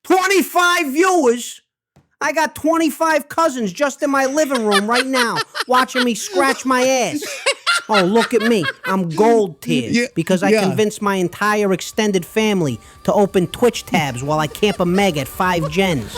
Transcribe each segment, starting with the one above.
25 viewers? I got 25 cousins just in my living room right now watching me scratch my ass. Oh, look at me. I'm gold tier because I convinced my entire extended family to open Twitch tabs while I camp a meg at 5 gens.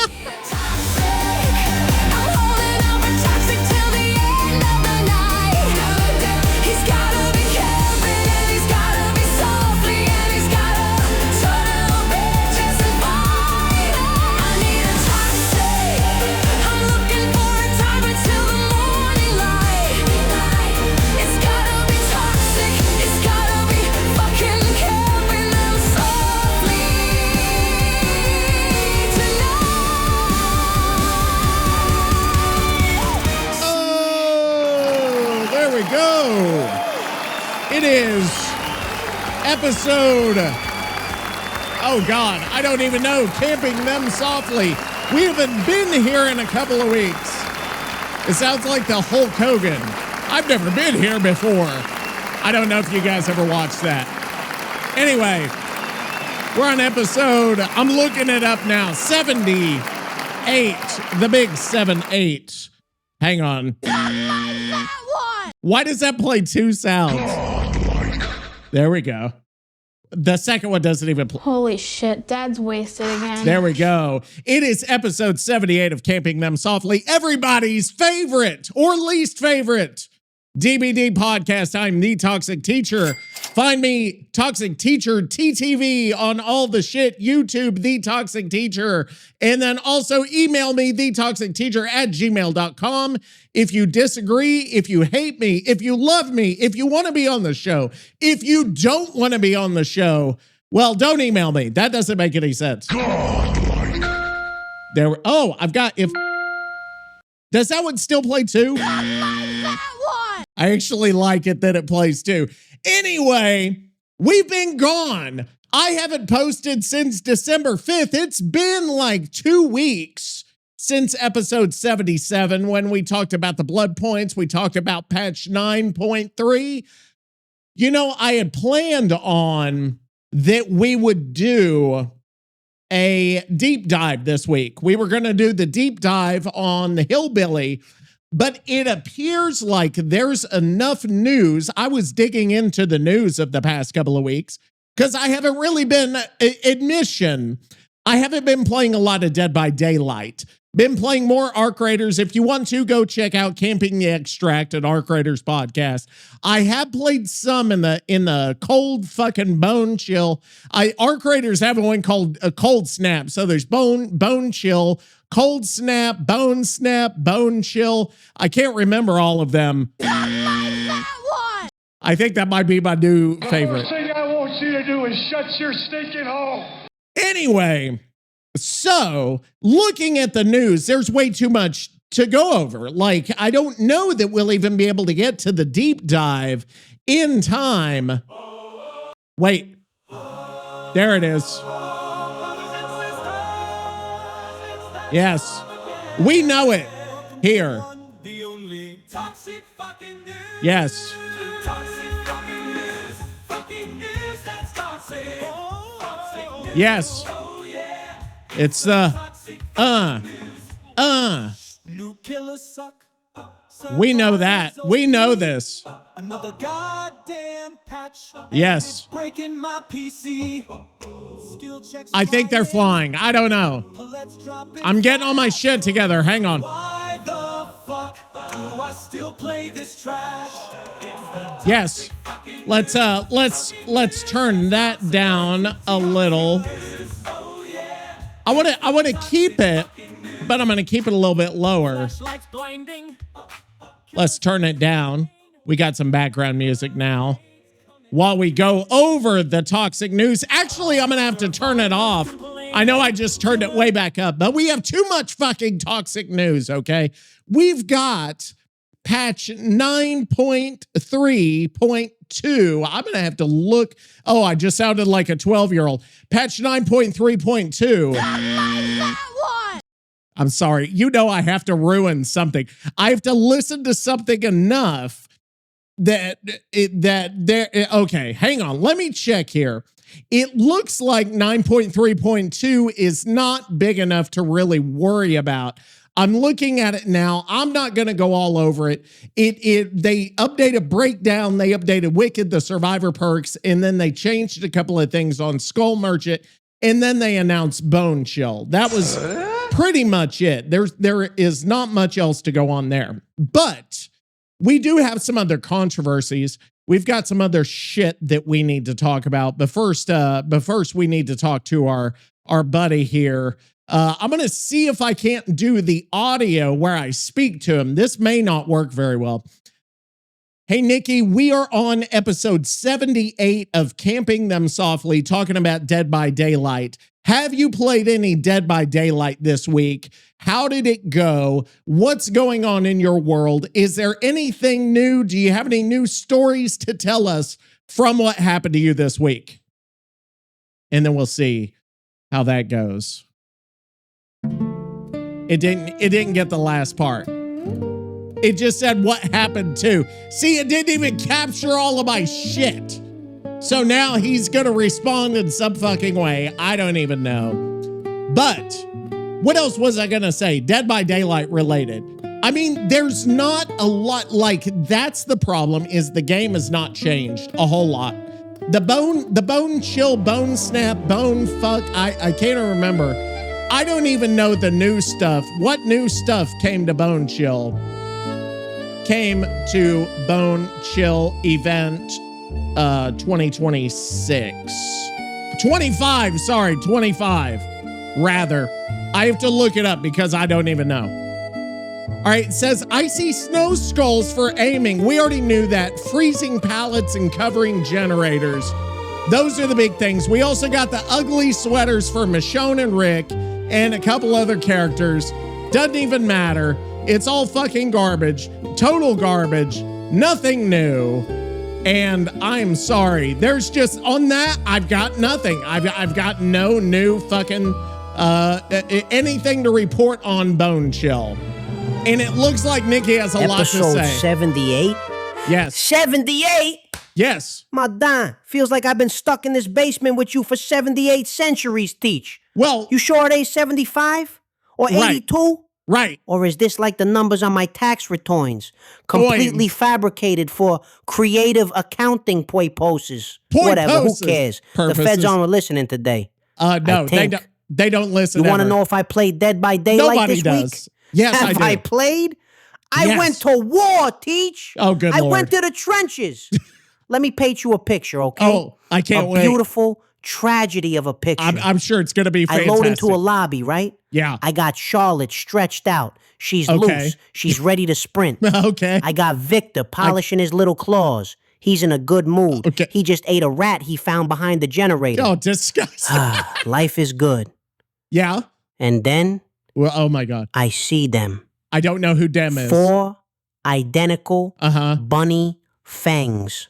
It is episode, oh God, I don't even know, Camping Them Softly. We haven't been here in a couple of weeks. It sounds like the Hulk Hogan. I've never been here before. I don't know if you guys ever watched that. Anyway, we're on episode, I'm looking it up now, 78, the big 78. Hang on. Why does that play two sounds? There we go. The second one doesn't even play. Holy shit, Dad's wasted again. There we go. It is episode 78 of Camping Them Softly, everybody's favorite or least favorite DBD podcast. I'm The Toxic Teacher. Find me, Toxic Teacher TTV, on all the shit, YouTube, The Toxic Teacher. And then also email me, thetoxicteacher@gmail.com. If you disagree, if you hate me, if you love me, if you want to be on the show, if you don't want to be on the show, well, don't email me. That doesn't make any sense. There. Oh, I've got, if, does that one still play too? I actually like it that it plays too. Anyway, we've been gone. I haven't posted since December 5th. It's been like 2 weeks since episode 77 when we talked about the blood points. We talked about patch 9.3. You know, I had planned on that we would do a deep dive this week. We were going to do the deep dive on the Hillbilly, but it appears like there's enough news. I was digging into the news of the past couple of weeks because I haven't really been, admission, I haven't been playing a lot of Dead by Daylight. Been playing more Arc Raiders. If you want to, go check out Camping the Extract at Arc Raiders podcast. I have played some in the cold fucking bone chill. Arc Raiders have one called a Cold Snap. So there's bone chill, Cold Snap, Bone Chill. I can't remember all of them. I think that might be my new favorite. The first thing I want you to do is shut your stinking hole. Anyway, so looking at the news, there's way too much to go over. Like, I don't know that we'll even be able to get to the deep dive in time. Wait, there it is. Yes, we know it here. Yes. Yes. It's we know that. We know this. Another goddamn patch. Yes. Breaking my PC. I think they're flying. I don't know. I'm getting all my shit together. Hang on. Why the fuck do I still play this trash? Yes. Let's turn that down a little. I want to keep it, but I'm going to keep it a little bit lower. Let's turn it down. We got some background music now. While we go over the toxic news, actually, I'm going to have to turn it off. I know I just turned it way back up, but we have too much fucking toxic news, okay? We've got patch 9.3.2. I'm going to have to look. Oh, I just sounded like a 12-year-old. Patch 9.3.2. I'm sorry. You know I have to ruin something. I have to listen to something enough that there. Okay, hang on. Let me check here. It looks like 9.3.2 is not big enough to really worry about. I'm looking at it now. I'm not going to go all over it. They updated Breakdown, they updated Wicked, the Survivor perks, and then they changed a couple of things on Skull Merchant, and then they announced Bone Chill. That was pretty much it. There is not much else to go on there. But we do have some other controversies. We've got some other shit that we need to talk about. But first we need to talk to our buddy here. I'm going to see if I can't do the audio where I speak to him. This may not work very well. Hey, Nicky, we are on episode 78 of Camping Them Softly, talking about Dead by Daylight. Have you played any Dead by Daylight this week? How did it go? What's going on in your world? Is there anything new? Do you have any new stories to tell us from what happened to you this week? And then we'll see how that goes. It didn't get the last part. It just said what happened to. See, it didn't even capture all of my shit. So now he's going to respond in some fucking way. I don't even know. But what else was I going to say? Dead by Daylight related. I mean, there's not a lot. Like, that's the problem, is the game has not changed a whole lot. The bone chill, bone snap, bone fuck. I can't remember. I don't even know the new stuff. What new stuff came to Bone Chill? Came to Bone Chill event 2026. 25, sorry, 25. Rather. I have to look it up because I don't even know. All right, it says icy snow skulls for aiming. We already knew that. Freezing pallets and covering generators. Those are the big things. We also got the ugly sweaters for Michonne and Rick and a couple other characters. Doesn't even matter. It's all fucking garbage. Total garbage. Nothing new. And I'm sorry. There's just, on that, I've got nothing. I've got no new fucking anything to report on Bone Chill. And it looks like Nicky has a lot to say. Episode 78? Yes. 78? Yes. Madame, feels like I've been stuck in this basement with you for 78 centuries, Teach. Well, You sure it ain't 75? Or 82? Right. Or is this like the numbers on my tax returns? Completely fabricated for creative accounting purposes. Whatever, who cares? Purposes. The feds aren't listening today. No, they don't listen. You want to know if I played Dead by Daylight Nobody this does. week? Yes, Have I do. I played? I Yes. went to war, Teach. Oh, good I Lord. went to the trenches. Let me paint you a picture, okay? Oh, I can't wait. A beautiful tragedy of a picture. I'm sure it's going to be fantastic. I load into a lobby, right? Yeah. I got Charlotte stretched out. She's Okay. loose. She's ready to sprint. Okay. I got Victor polishing his little claws. He's in a good mood. Okay. He just ate a rat he found behind the generator. Oh, disgusting. Life is good. Yeah. And then Well, oh my God. I see them. I don't know who Dem is. 4 identical bunny fangs.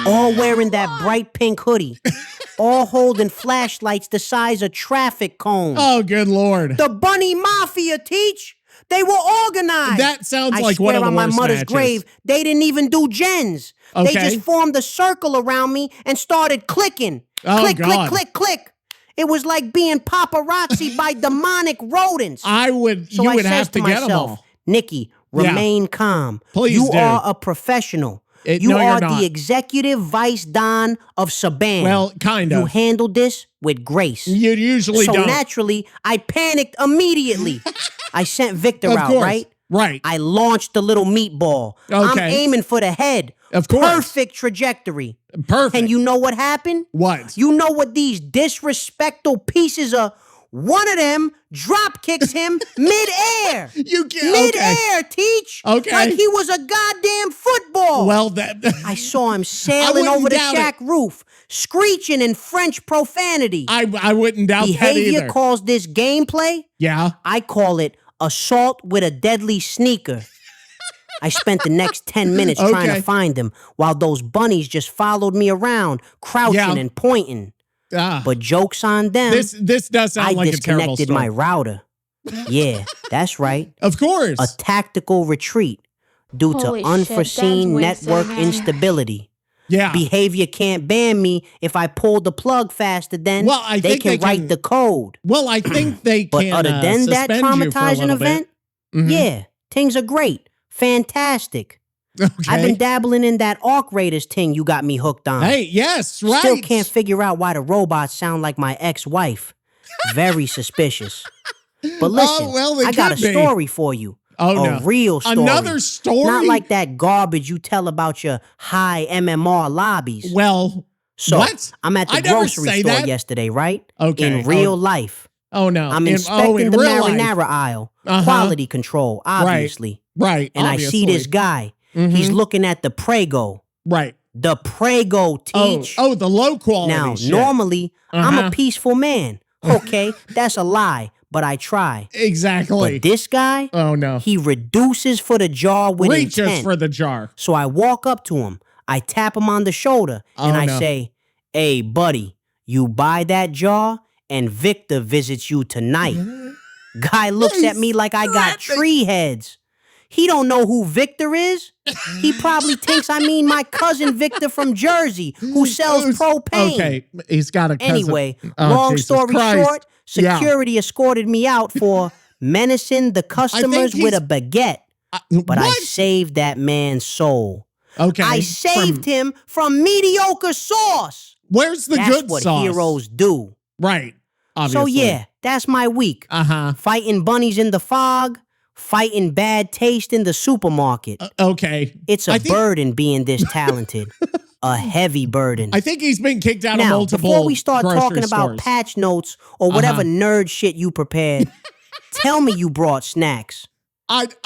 All wearing that bright pink hoodie. All holding flashlights the size of traffic cones. Oh, good Lord. The Bunny Mafia, Teach. They were organized. That sounds I like one of the swear on my worst mother's matches. grave, they didn't even do gens. They Okay. just formed a circle around me and started clicking. Oh, click, God. click, click, click. It was like being paparazzi by demonic rodents. So I would says have to get them myself, all. Nicky, remain calm. Please you do. are a professional. You no, you're are not. the executive vice don of SABAM. Well, kind of. You handled this with grace. You usually so don't. naturally, I panicked immediately. I sent Victor Of out, course. right? Right. I launched the little meatball. I'm Okay. aiming for the head. Of course. Perfect trajectory. Perfect. And you know what happened? What? You know what these disrespectful pieces of... One of them drop kicks him midair. You can't. Midair, Teach. Okay. Like he was a goddamn football. Well, that. I saw him sailing wouldn't over the doubt shack roof, screeching in French profanity. I wouldn't doubt that Behavior either. calls this gameplay. Yeah. I call it assault with a deadly sneaker. I spent the next 10 minutes trying Okay. to find him while those bunnies just followed me around, crouching Yeah. and pointing. Ah. But joke's on them. This does sound I like a terrible disconnected story. my router. Yeah, that's right. Of course. A tactical retreat due Holy to shit, unforeseen Dad's wasted network again. instability. Yeah. Behavior can't ban me if I pull the plug faster than they can write the code. Well, I think they but can other than that traumatizing event, Mm-hmm. things are great. Fantastic. Okay. I've been dabbling in that Arc Raiders thing you got me hooked on. Hey, yes, right. Still can't figure out why the robots sound like my ex-wife. Very suspicious. But listen, I got a story for you. A real story. Another story? Not like that garbage you tell about your high MMR lobbies. Well, so what? I'm at the grocery store yesterday, right? Okay. In real life. Oh, no. I'm inspecting the marinara aisle. Quality control, obviously. Right. And obviously. I see this guy. He's looking at the Prego. Right. The Prego, teach. Oh, the low quality Now, shit. normally, I'm a peaceful man. Okay, that's a lie, but I try. Exactly. But this guy, oh no, he reduces for the jar with reaches intent. for the jar. So I walk up to him, I tap him on the shoulder, and I say, "Hey, buddy, you buy that jar, and Victor visits you tonight." Guy looks at me like I got tree heads. He don't know who Victor is. He probably thinks I mean my cousin Victor from Jersey who sells propane. Okay, he's got a cousin. Anyway, long story short, security escorted me out for menacing the customers with a baguette. But I saved that man's soul. Okay. I saved him from mediocre sauce. Where's the good sauce? That's what heroes do. Right. Obviously. So yeah, that's my week. Fighting bunnies in the fog. Fighting bad taste in the supermarket. Okay. It's a burden being this talented. A heavy burden. I think he's been kicked out of multiple before we start talking about stores. patch notes or whatever nerd shit you prepared, tell me you brought snacks.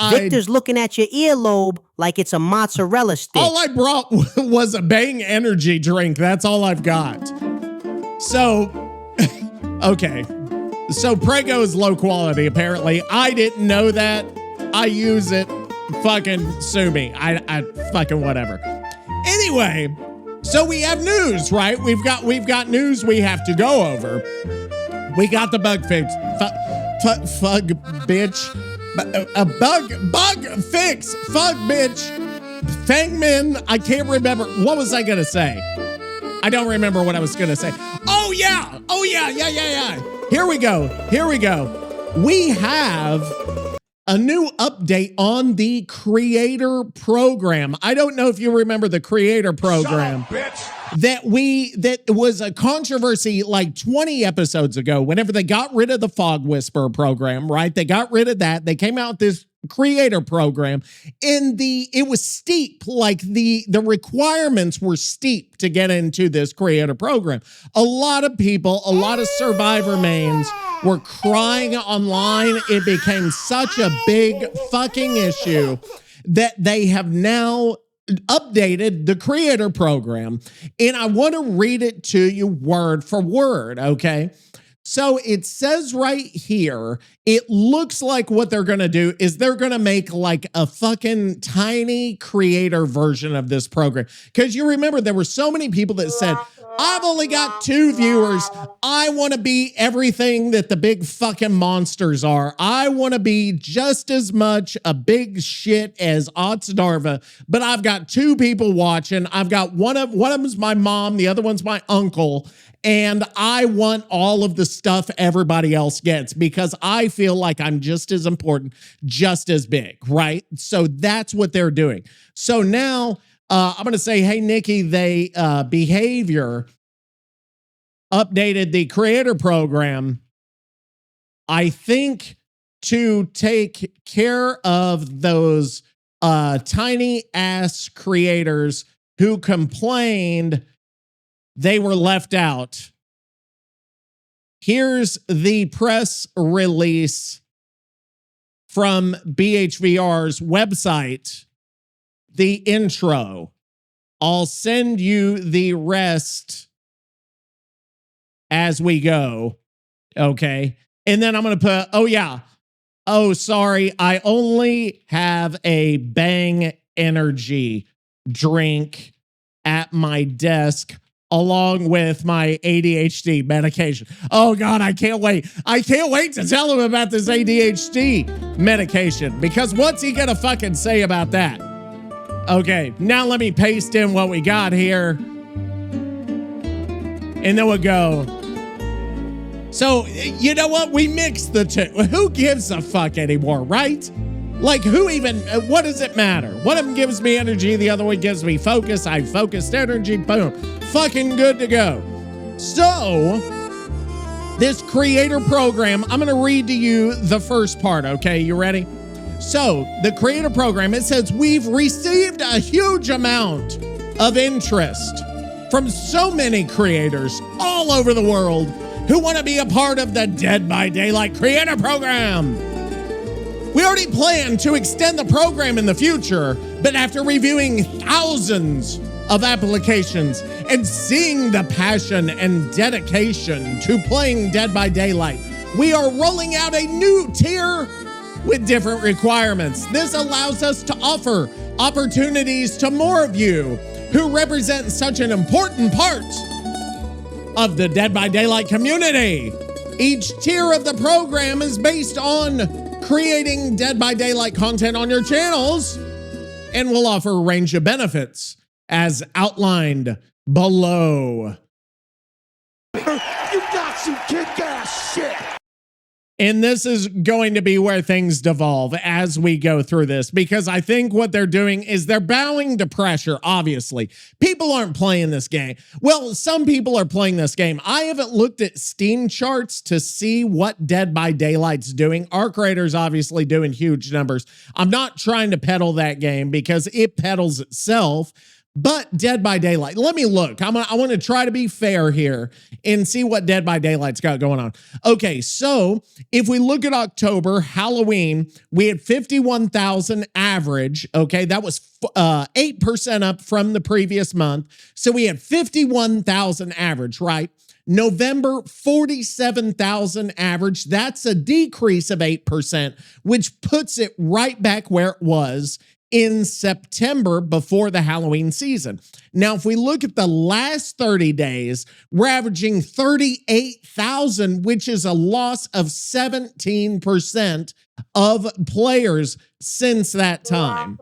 Victor's looking at your earlobe like it's a mozzarella stick. All I brought was a Bang Energy drink. That's all I've got. So, okay. So Prego is low quality, apparently. I didn't know that. I use it. Fucking sue me. I fucking whatever. Anyway, so we have news, right? We've got news we have to go over. We got the bug fix. Fug bitch. A bug fix. Fug bitch. Fangman. I can't remember. What was I gonna say? I don't remember what I was gonna say. Oh yeah. Yeah. Here we go. We have a new update on the creator program. I don't know if you remember the creator program. Shut up, bitch. That was a controversy like 20 episodes ago whenever they got rid of the Fog Whisperer program, right? They got rid of that. They came out with this creator program and it was steep, like the requirements were steep to get into this creator program. A lot of people, a lot of survivor mains were crying online. It became such a big fucking issue that they have now updated the creator program, and I want to read it to you word for word, okay? So it says right here, it looks like what they're going to do is they're going to make like a fucking tiny creator version of this program. Because you remember there were so many people that said, I've only got 2 viewers. I want to be everything that the big fucking monsters are. I want to be just as much a big shit as Darva, but I've got 2 people watching. I've got one of them's my mom, the other one's my uncle. And I want all of the stuff everybody else gets because I feel like I'm just as important, just as big, right? So that's what they're doing. So now I'm going to say, hey, Nicky, they Behavior updated the creator program, I think, to take care of those tiny ass creators who complained they were left out. Here's the press release from BHVR's website, the intro. I'll send you the rest as we go, okay? And then I'm going to put, oh, sorry, I only have a Bang Energy drink at my desk, along with my ADHD medication. Oh God, I can't wait. I can't wait to tell him about this ADHD medication because what's he gonna fucking say about that? Okay, now let me paste in what we got here. And then we'll go. So, you know what? We mixed the two. Who gives a fuck anymore, right? Like, who even, what does it matter? One of them gives me energy, the other one gives me focus. I focused energy, boom. Fucking good to go. So, this creator program, I'm going to read to you the first part, okay? You ready? So, the creator program, it says, we've received a huge amount of interest from so many creators all over the world who want to be a part of the Dead by Daylight creator program. We already plan to extend the program in the future, but after reviewing thousands of applications and seeing the passion and dedication to playing Dead by Daylight, we are rolling out a new tier with different requirements. This allows us to offer opportunities to more of you who represent such an important part of the Dead by Daylight community. Each tier of the program is based on creating Dead by Daylight content on your channels and will offer a range of benefits as outlined below. You got some kick-ass shit. And this is going to be where things devolve as we go through this, because I think what they're doing is they're bowing to pressure, obviously. People aren't playing this game. Well, some people are playing this game. I haven't looked at Steam charts to see what Dead by Daylight's doing. Our creator's obviously doing huge numbers. I'm not trying to peddle that game because it peddles itself. But Dead by Daylight, let me look. I want to try to be fair here and see what Dead by Daylight's got going on. Okay, so if we look at October, Halloween, we had 51,000 average. Okay, that was 8% up from the previous month. So we had 51,000 average, right? November, 47,000 average. That's a decrease of 8%, which puts it right back where it was in September before the Halloween season. Now, if we look at the last 30 days, we're averaging 38,000, which is a loss of 17% of players since that time.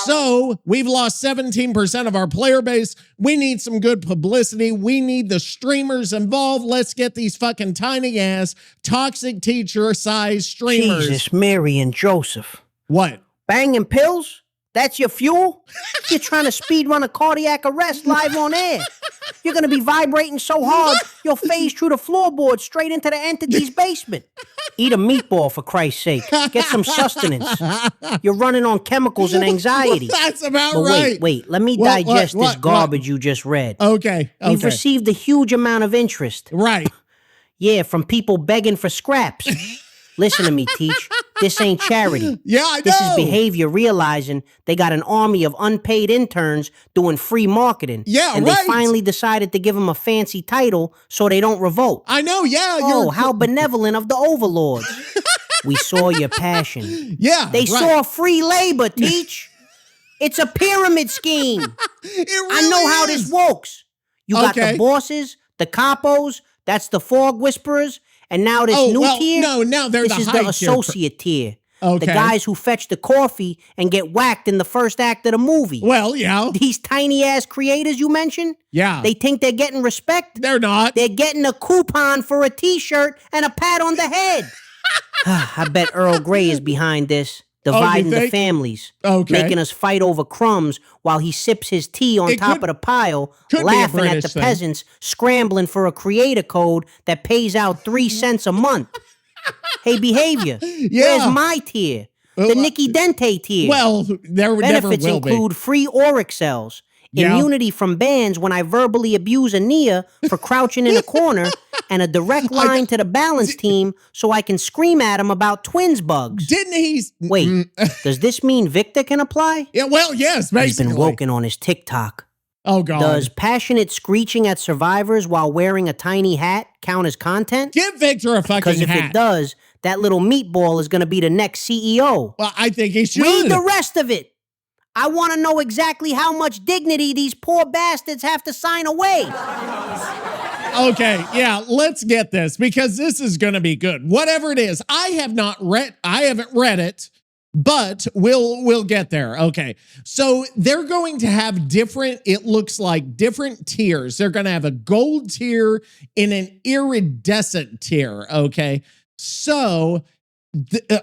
So we've lost 17% of our player base. We need some good publicity. We need the streamers involved. Let's get these fucking tiny ass toxic teacher size streamers. Jesus, Mary and Joseph. What? Banging pills? That's your fuel? You're trying to speed run a cardiac arrest live on air. You're going to be vibrating so hard, you'll phase through the floorboard straight into the entity's basement. Eat a meatball, for Christ's sake. Get some sustenance. You're running on chemicals and anxiety. That's about but right. Wait. Let me digest this garbage you just read. Okay. We've received a huge amount of interest. Right. Yeah, from people begging for scraps. Listen to me, Teach. This ain't charity. Yeah, I know. This is behavior realizing they got an army of unpaid interns doing free marketing. Yeah, and right. they finally decided to give them a fancy title so they don't revolt. I know, yeah. Oh, how benevolent of the overlords. We saw your passion. Yeah, They saw free labor, Teach. It's a pyramid scheme. It really I know how is. this works. You got the bosses, the capos, that's the fog whisperers, and now this new tier? No, now they're this is high the associate tier. Okay. The guys who fetch the coffee and get whacked in the first act of the movie. Well, yeah. These tiny-ass creators you mentioned? Yeah. They think they're getting respect? They're not. They're getting a coupon for a t-shirt and a pat on the head. I bet Earl Grey is behind this. Dividing the families. Okay. Making us fight over crumbs while he sips his tea on top of the pile, laughing at the peasants scrambling for a creator code that pays out 3 cents a month. Hey, behavior. Yeah. Where's my tier? The Nicky Dente tier. Well, there never Benefits will be. include free auric cells, immunity from bans when I verbally abuse a Nia for crouching in a corner, and a direct line to the balance team so I can scream at him about twins bugs. Didn't he? Wait, does this mean Victor can apply? Yeah, well, yes, basically. He's been woken on his TikTok. Oh, God. Does passionate screeching at survivors while wearing a tiny hat count as content? Give Victor a fucking hat. Because if it does, that little meatball is going to be the next CEO. Well, I think he should. Read the rest of it. I want to know exactly how much dignity these poor bastards have to sign away. Okay, yeah, let's get this because this is going to be good. Whatever it is, I haven't read it. But we'll get there. Okay. So they're going to have different, it looks like different tiers. They're going to have a gold tier and an iridescent tier. Okay. So,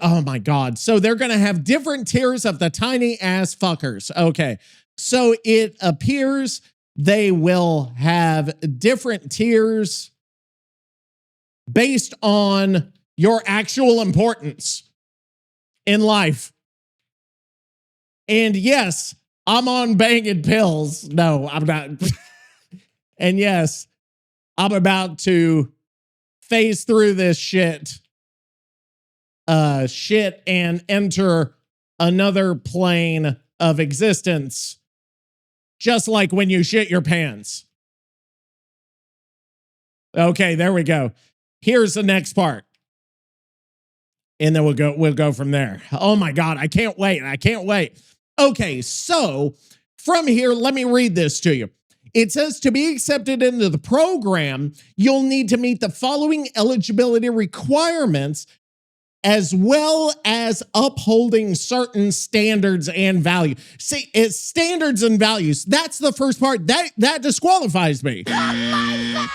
oh my God. So they're going to have different tiers of the tiny ass fuckers. Okay. So it appears they will have different tiers based on your actual importance in life. And yes, I'm on banging pills. No, I'm not. And yes, I'm about to phase through this shit and enter another plane of existence, just like when you shit your pants. Okay, there we go. Here's the next part. And then we'll go from there. Oh my God, I can't wait. I can't wait. Okay, so from here, let me read this to you. It says to be accepted into the program, you'll need to meet the following eligibility requirements as well as upholding certain standards and values. See, it's standards and values. That's the first part. That disqualifies me. That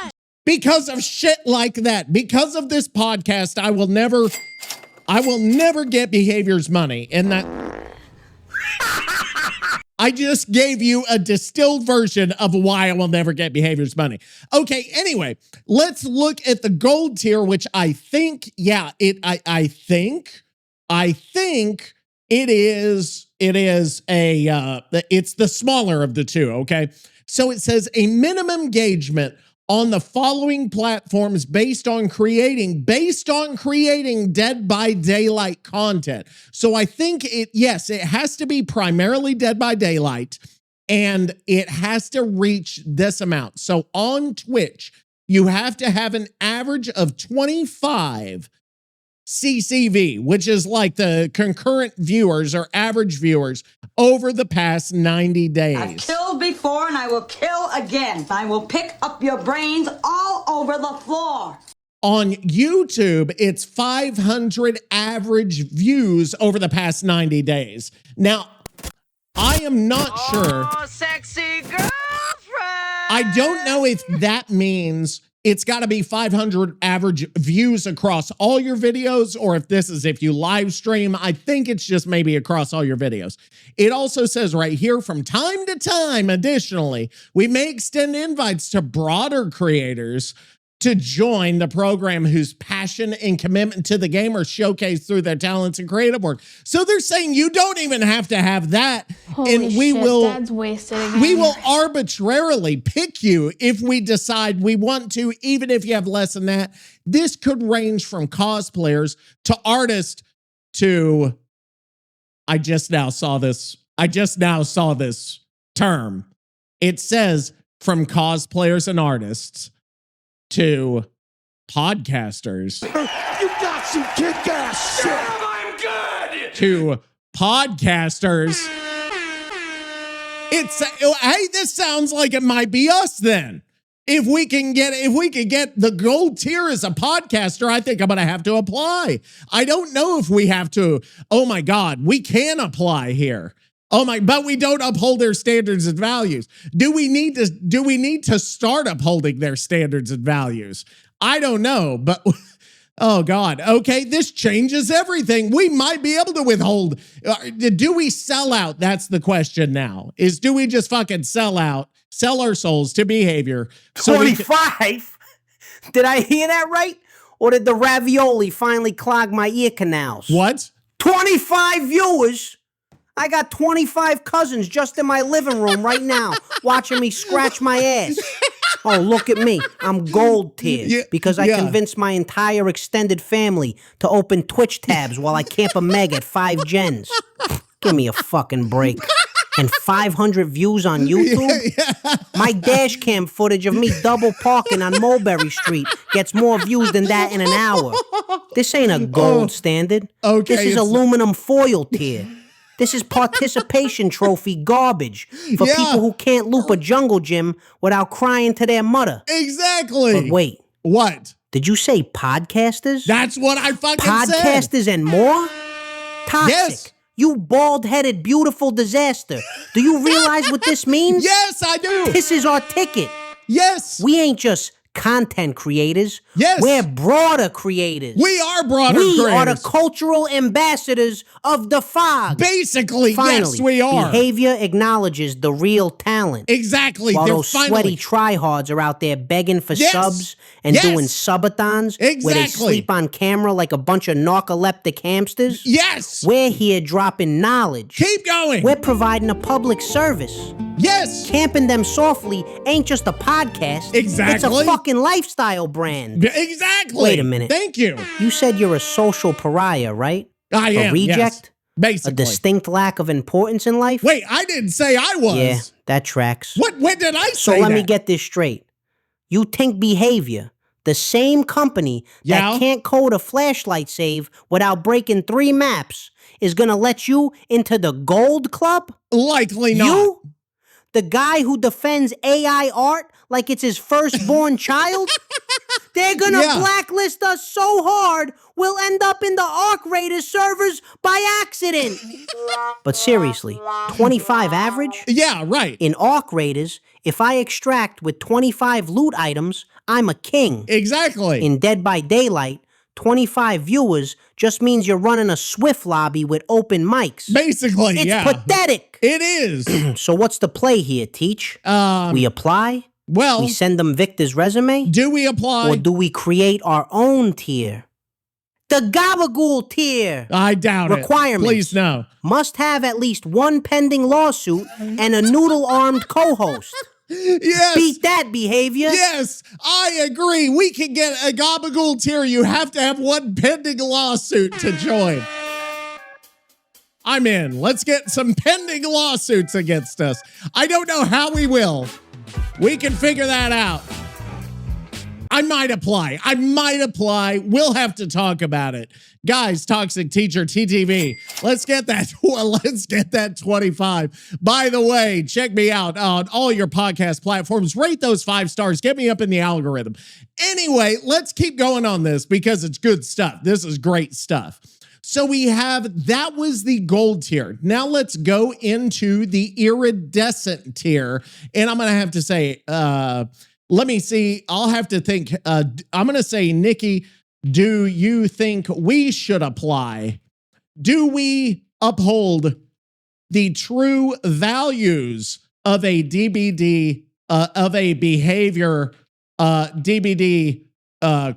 one. Because of shit like that. Because of this podcast, I will never get behaviors money. And that I just gave you a distilled version of why I will never get behaviors money. Okay, anyway, let's look at the gold tier, which I think, yeah, I think it is it's the smaller of the two, okay? So it says a minimum engagement on the following platforms based on creating Dead by Daylight content. So I think it has to be primarily Dead by Daylight, and it has to reach this amount. So on Twitch, you have to have an average of 25 CCV, which is like the concurrent viewers or average viewers over the past 90 days. I've killed before and I will kill again. I will pick up your brains all over the floor. On YouTube, it's 500 average views over the past 90 days. Now, I am not sure. Sexy girlfriend. I don't know if that means it's got to be 500 average views across all your videos, or if you live stream. I think it's just maybe across all your videos. It also says right here, from time to time, additionally, we may extend invites to broader creators to join the program whose passion and commitment to the game are showcased through their talents and creative work. So they're saying you don't even have to have that. Holy and we shit, will Dad's wasted again. we will arbitrarily pick you if we decide we want to, even if you have less than that. This could range from cosplayers to artists to I just now saw this term. It says from cosplayers and artists to podcasters. You got some kick-ass shit. I'm good. To podcasters. Hey, this sounds like it might be us then. If we could get the gold tier as a podcaster, I think I'm gonna have to apply. I don't know if we have to. Oh my God, we can apply here. But we don't uphold their standards and values. Do we need to start upholding their standards and values? I don't know, but oh God. Okay, this changes everything. We might be able to withhold. Do we sell out? That's the question now. Do we just fucking sell our souls to behavior? 25? Did I hear that right? Or did the ravioli finally clog my ear canals? What? 25 viewers? I got 25 cousins just in my living room right now watching me scratch my ass. Oh, look at me. I'm gold tier because I convinced my entire extended family to open Twitch tabs while I camp a meg at 5 gens. Give me a fucking break. And 500 views on YouTube? My dash cam footage of me double parking on Mulberry Street gets more views than that in an hour. This ain't a gold standard. Okay, This is aluminum foil tier. This is participation trophy garbage for people who can't loop a jungle gym without crying to their mother. Exactly. But wait. What? Did you say podcasters? That's what I fucking said. Podcasters and more? Toxic. Yes. You bald-headed, beautiful disaster. Do you realize what this means? Yes, I do. This is our ticket. Yes. We ain't just content creators. Yes. We're broader creators. We are broader We creators. are the cultural ambassadors of the fog. Basically, Finally, yes, we are. behavior acknowledges the real talent. Exactly. While They're those finally sweaty tryhards are out there begging for Yes. subs and Yes. doing subathons where they Exactly. sleep on camera like a bunch of narcoleptic hamsters. Yes. We're here dropping knowledge. Keep going. We're providing a public service. Yes. Camping Them Softly ain't just a podcast. Exactly. It's a fucking lifestyle brand. Exactly. Wait a minute. Thank you. You said you're a social pariah, right? I am. A reject? Yes. A Basically. distinct lack of importance in life? Wait, I didn't say I was. Yeah, that tracks. What? When did I So say let me that? get this straight. You think behavior, the same company Yeah? that can't code a flashlight save without breaking 3 maps, is gonna let you into the gold club? Likely not. You? The guy who defends AI art like it's his firstborn child? They're gonna Yeah. blacklist us so hard, we'll end up in the Arc Raiders servers by accident. But seriously, 25 average? Yeah, right. In Arc Raiders, if I extract with 25 loot items, I'm a king. Exactly. In Dead by Daylight, 25 viewers just means you're running a Swift lobby with open mics. Basically, It's yeah. pathetic. It is. So what's the play here, Teach? We apply? Well, We send them Victor's resume? do we apply? Or do we create our own tier? The Gabagool Tier I doubt Requirements. it. Please no. must have at least one pending lawsuit and a noodle-armed co-host. Yes. Beat that behavior. Yes, I agree. We can get a Gabagool Tier. You have to have one pending lawsuit to join. I'm in. Let's get some pending lawsuits against us. I don't know how we will. We can figure that out. I might apply. We'll have to talk about it. Guys, Toxic Teacher, TTV. Let's get that 25. By the way, check me out on all your podcast platforms. Rate those 5 stars. Get me up in the algorithm. Anyway, let's keep going on this because it's good stuff. This is great stuff. So that was the gold tier. Now let's go into the iridescent tier. And I'm going to have to say, let me see. I'll have to think. I'm going to say, Nicky, do you think we should apply? Do we uphold the true values of a DBD, of a behavior DBD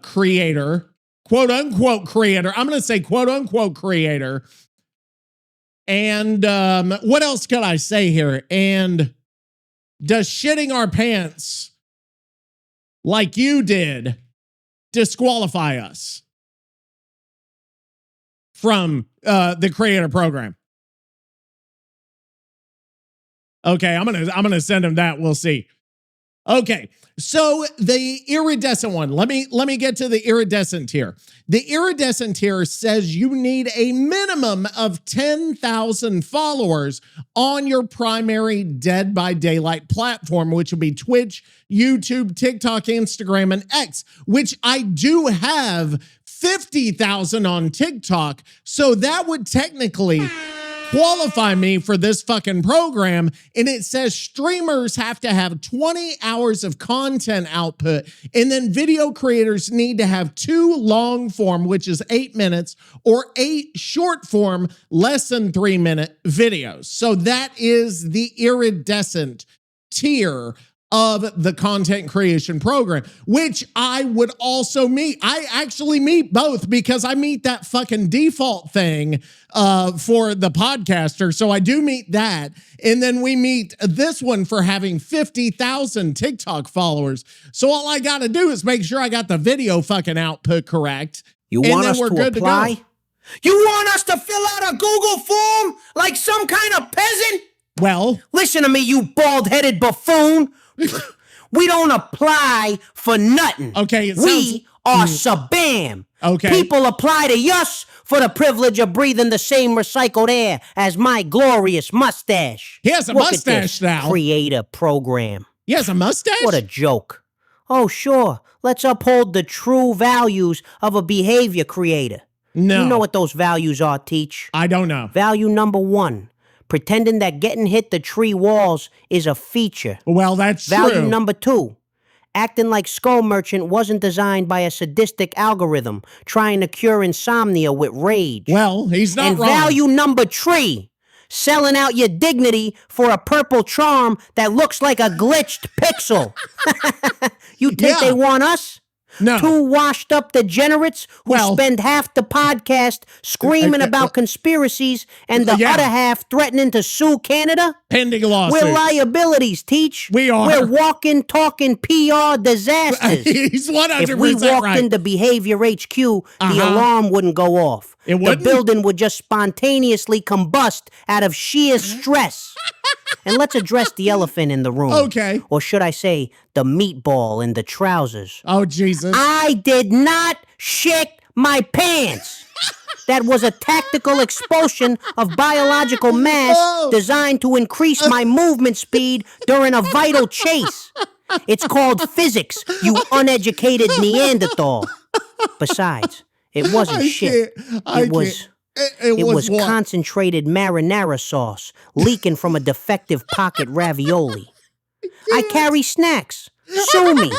creator, quote unquote creator? I'm going to say quote unquote creator. And what else could I say here? And does shitting our pants like you did disqualify us from the creator program? Okay, I'm gonna send him that. We'll see. Okay, so the iridescent one. Let me get to the iridescent tier. The iridescent tier says you need a minimum of 10,000 followers on your primary Dead by Daylight platform, which would be Twitch, YouTube, TikTok, Instagram, and X, which I do have 50,000 on TikTok. So that would technically qualify me for this fucking program. And it says streamers have to have 20 hours of content output, and then video creators need to have 2 long form, which is 8 minutes, or 8 short form, less than 3 minute videos. So that is the iridescent tier of the content creation program, which I would also meet. I actually meet both because I meet that fucking default thing for the podcaster. So I do meet that. And then we meet this one for having 50,000 TikTok followers. So all I got to do is make sure I got the video fucking output correct. You want us to apply? You want us to fill out a Google form like some kind of peasant? Well, listen to me, you bald-headed buffoon. We don't apply for nothing. Okay, we are SABAM. Okay. People apply to us for the privilege of breathing the same recycled air as my glorious mustache. He has a Look mustache at this now. Creator program. He has a mustache? What a joke. Oh, sure. Let's uphold the true values of a behavior creator. No. You know what those values are, Teach? I don't know. Value number 1, pretending that getting hit the tree walls is a feature. Well, that's Value true. number 2, acting like Skull Merchant wasn't designed by a sadistic algorithm trying to cure insomnia with rage. Well, he's not and wrong. value number 3, selling out your dignity for a purple charm that looks like a glitched pixel. You think they want us? No. 2 washed up degenerates who spend half the podcast screaming about conspiracies and the other half threatening to sue Canada? Pending lawsuit. We're liabilities, Teach. We are. We're walking, talking PR disasters. He's 100% If we walked right. into Behavior HQ, the alarm wouldn't go off. It wouldn't? The building would just spontaneously combust out of sheer stress. And let's address the elephant in the room. Okay. Or should I say, the meatball in the trousers. Oh, Jesus. I did not shit my pants. That was a tactical expulsion of biological mass designed to increase my movement speed during a vital chase. It's called physics, you uneducated Neanderthal. Besides, it wasn't shit. It was what? concentrated marinara sauce leaking from a defective pocket ravioli. I carry snacks. Sue me.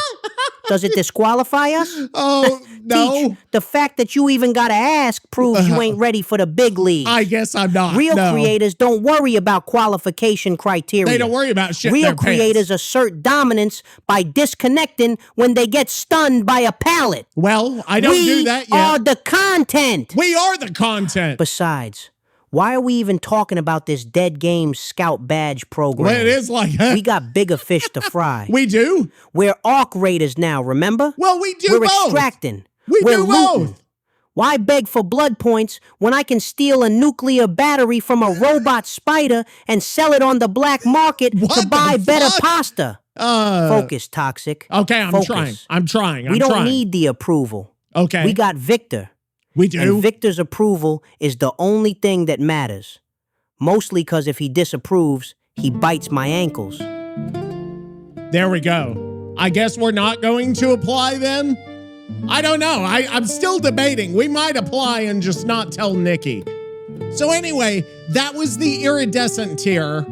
Does it disqualify us? Oh, no. Teach, the fact that you even gotta ask proves you ain't ready for the big leagues. I guess I'm not. Real no. creators don't worry about qualification criteria. They don't worry about shit. Real their creators pants. assert dominance by disconnecting when they get stunned by a pallet. Well, I don't do that yet. We are the content. We are the content. Besides, why are we even talking about this Dead Games Scout Badge program? Well, it is like we got bigger fish to fry. We do? We're arc raiders now, remember? Well, we do We're both. extracting. We We're do looting. both. Why beg for blood points when I can steal a nuclear battery from a robot spider and sell it on the black market to buy better pasta? Focus, Toxic. Okay, I'm Focus. trying. We don't need the approval. Okay. We got Victor. We do. And Victor's approval is the only thing that matters. Mostly because if he disapproves, he bites my ankles. There we go. I guess we're not going to apply then? I don't know. I'm still debating. We might apply and just not tell Nicky. So anyway, that was the Iridescent tier.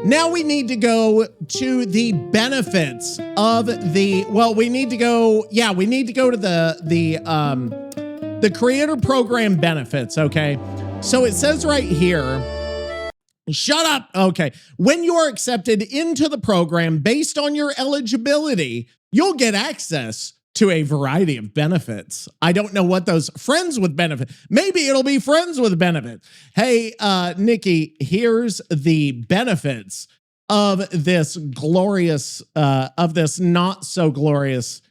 Now we need to go to the benefits of the, well, we need to go to the creator program benefits, okay? So it says right here, shut up. Okay. When you are accepted into the program based on your eligibility, you'll get access to a variety of benefits. I don't know what those friends with benefit. Maybe it'll be friends with benefit. Hey, Nicky, here's the benefits of this glorious, of this not so glorious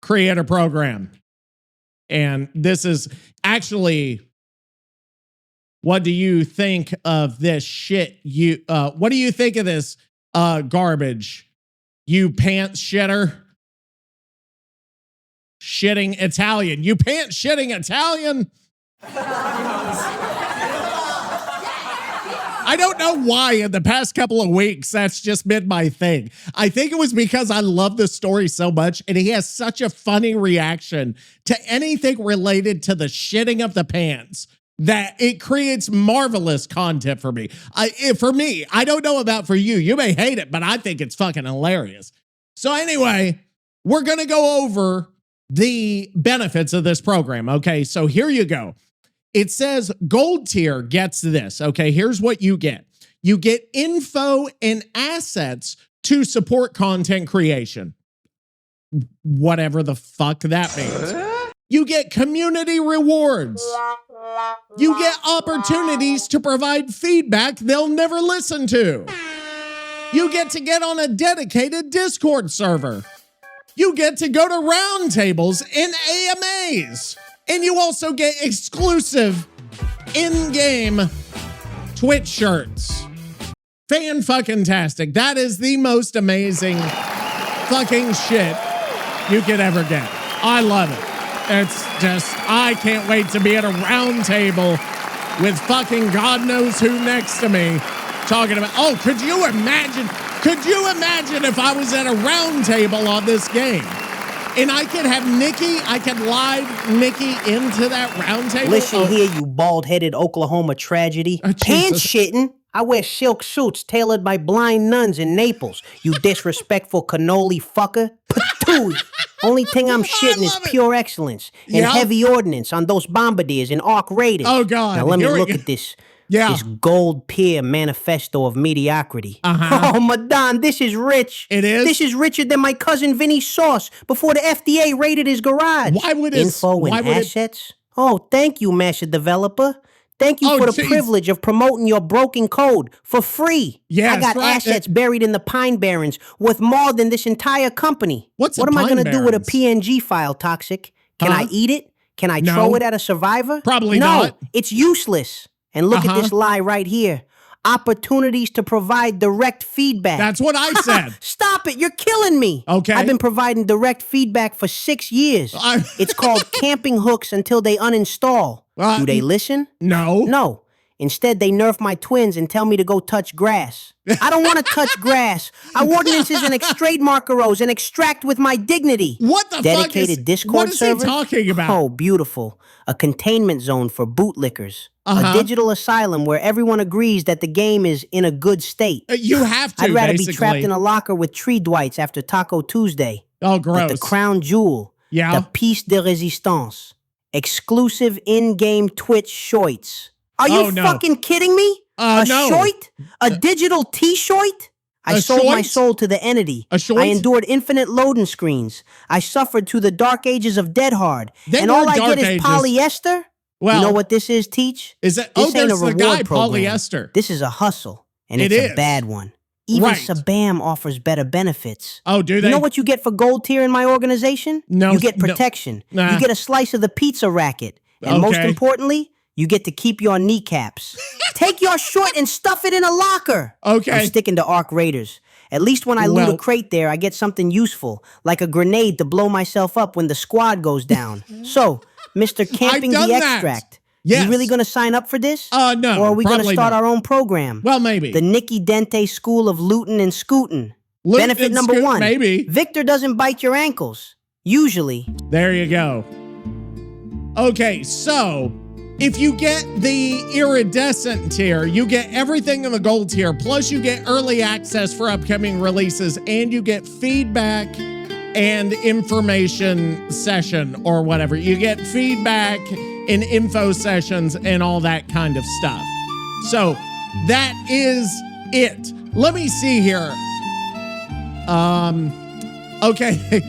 creator program. And this is actually, what do you think of this shit? What do you think of this garbage? You pants shitter. Shitting Italian. You pants shitting Italian. I don't know why in the past couple of weeks that's just been my thing. I think it was because I love the story so much and he has such a funny reaction to anything related to the shitting of the pants that it creates marvelous content for me. I don't know about for you. You may hate it, but I think it's fucking hilarious. So anyway, we're going to go over the benefits of this program. Okay, so here you go. It says gold tier gets this. Okay, here's what you get. You get info and assets to support content creation. Whatever the fuck that means. You get community rewards. You get opportunities to provide feedback they'll never listen to. You get to get on a dedicated Discord server. You get to go to roundtables and AMAs. And you also get exclusive in-game Twitch shirts. Fan-fucking-tastic. That is the most amazing fucking shit you could ever get. I love it. It's just, I can't wait to be at a round table with fucking God knows who next to me talking about, oh, could you imagine if I was at a round table on this game? And I could have Nicky, I could live Nicky into that round table. Listen here, you bald-headed Oklahoma tragedy. Pants shitting. I wear silk suits tailored by blind nuns in Naples. You disrespectful cannoli fucker. Patooey. Only thing I'm shitting is pure excellence and heavy ordnance on those bombardiers and arc raiders. Oh, God. Now let me look at this. Yeah. This gold tier manifesto of mediocrity. Oh, Madame, this is rich. It is? This is richer than my cousin Vinny's sauce before the FDA raided his garage. Why would it? Info and assets? Oh, thank you, master developer. Thank you for the privilege of promoting your broken code for free. Yeah, I got assets buried in the Pine Barrens worth more than this entire company. What am I going to do with a PNG file, Toxic? Can I eat it? Can I throw it at a survivor? Probably not. No, it's useless. And look at this lie right here. Opportunities to provide direct feedback. That's what I said. Stop it. You're killing me. Okay. I've been providing direct feedback for 6 years. It's called camping hooks until they uninstall. Do they listen? No. No. Instead, they nerf my twins and tell me to go touch grass. I don't want to touch grass. I ordinances and trademark arrows and extract with my dignity. What the Dedicated fuck is, Discord what is server? he talking about? Oh, beautiful. A containment zone for bootlickers. A digital asylum where everyone agrees that the game is in a good state. You have to, I'd rather basically be trapped in a locker with tree dwights after Taco Tuesday. Oh, gross. But the crown jewel. Yeah. The piece de resistance. Exclusive in-game Twitch shorts. Are you fucking kidding me? A short? A digital T-short? I sold my soul to the entity. I endured infinite loading screens. I suffered to the dark ages of Dead Hard. And all I get is polyester? Well, you know what this is, Teach? Is it? This ain't a reward program. Polyester. This is a hustle, and it's a bad one. Even SABAM offers better benefits. Oh, do they? You know what you get for gold tier in my organization? No. You get protection. No. You get a slice of the pizza racket. And most importantly, you get to keep your kneecaps. Take your short and stuff it in a locker. Okay. I'm sticking to Arc Raiders. At least when I loot a crate there, I get something useful, like a grenade to blow myself up when the squad goes down. So, Mr. Camping the Extract, you really going to sign up for this? No. Or are we going to start our own program? Well, maybe. The Nicky Dente School of Lootin' and Scootin'. Benefit number one. Maybe. Victor doesn't bite your ankles. Usually. There you go. Okay, so if you get the Iridescent tier, you get everything in the gold tier, plus you get early access for upcoming releases, and you get feedback and information session or whatever. You get feedback and info sessions and all that kind of stuff. So that is it. Let me see here. Okay.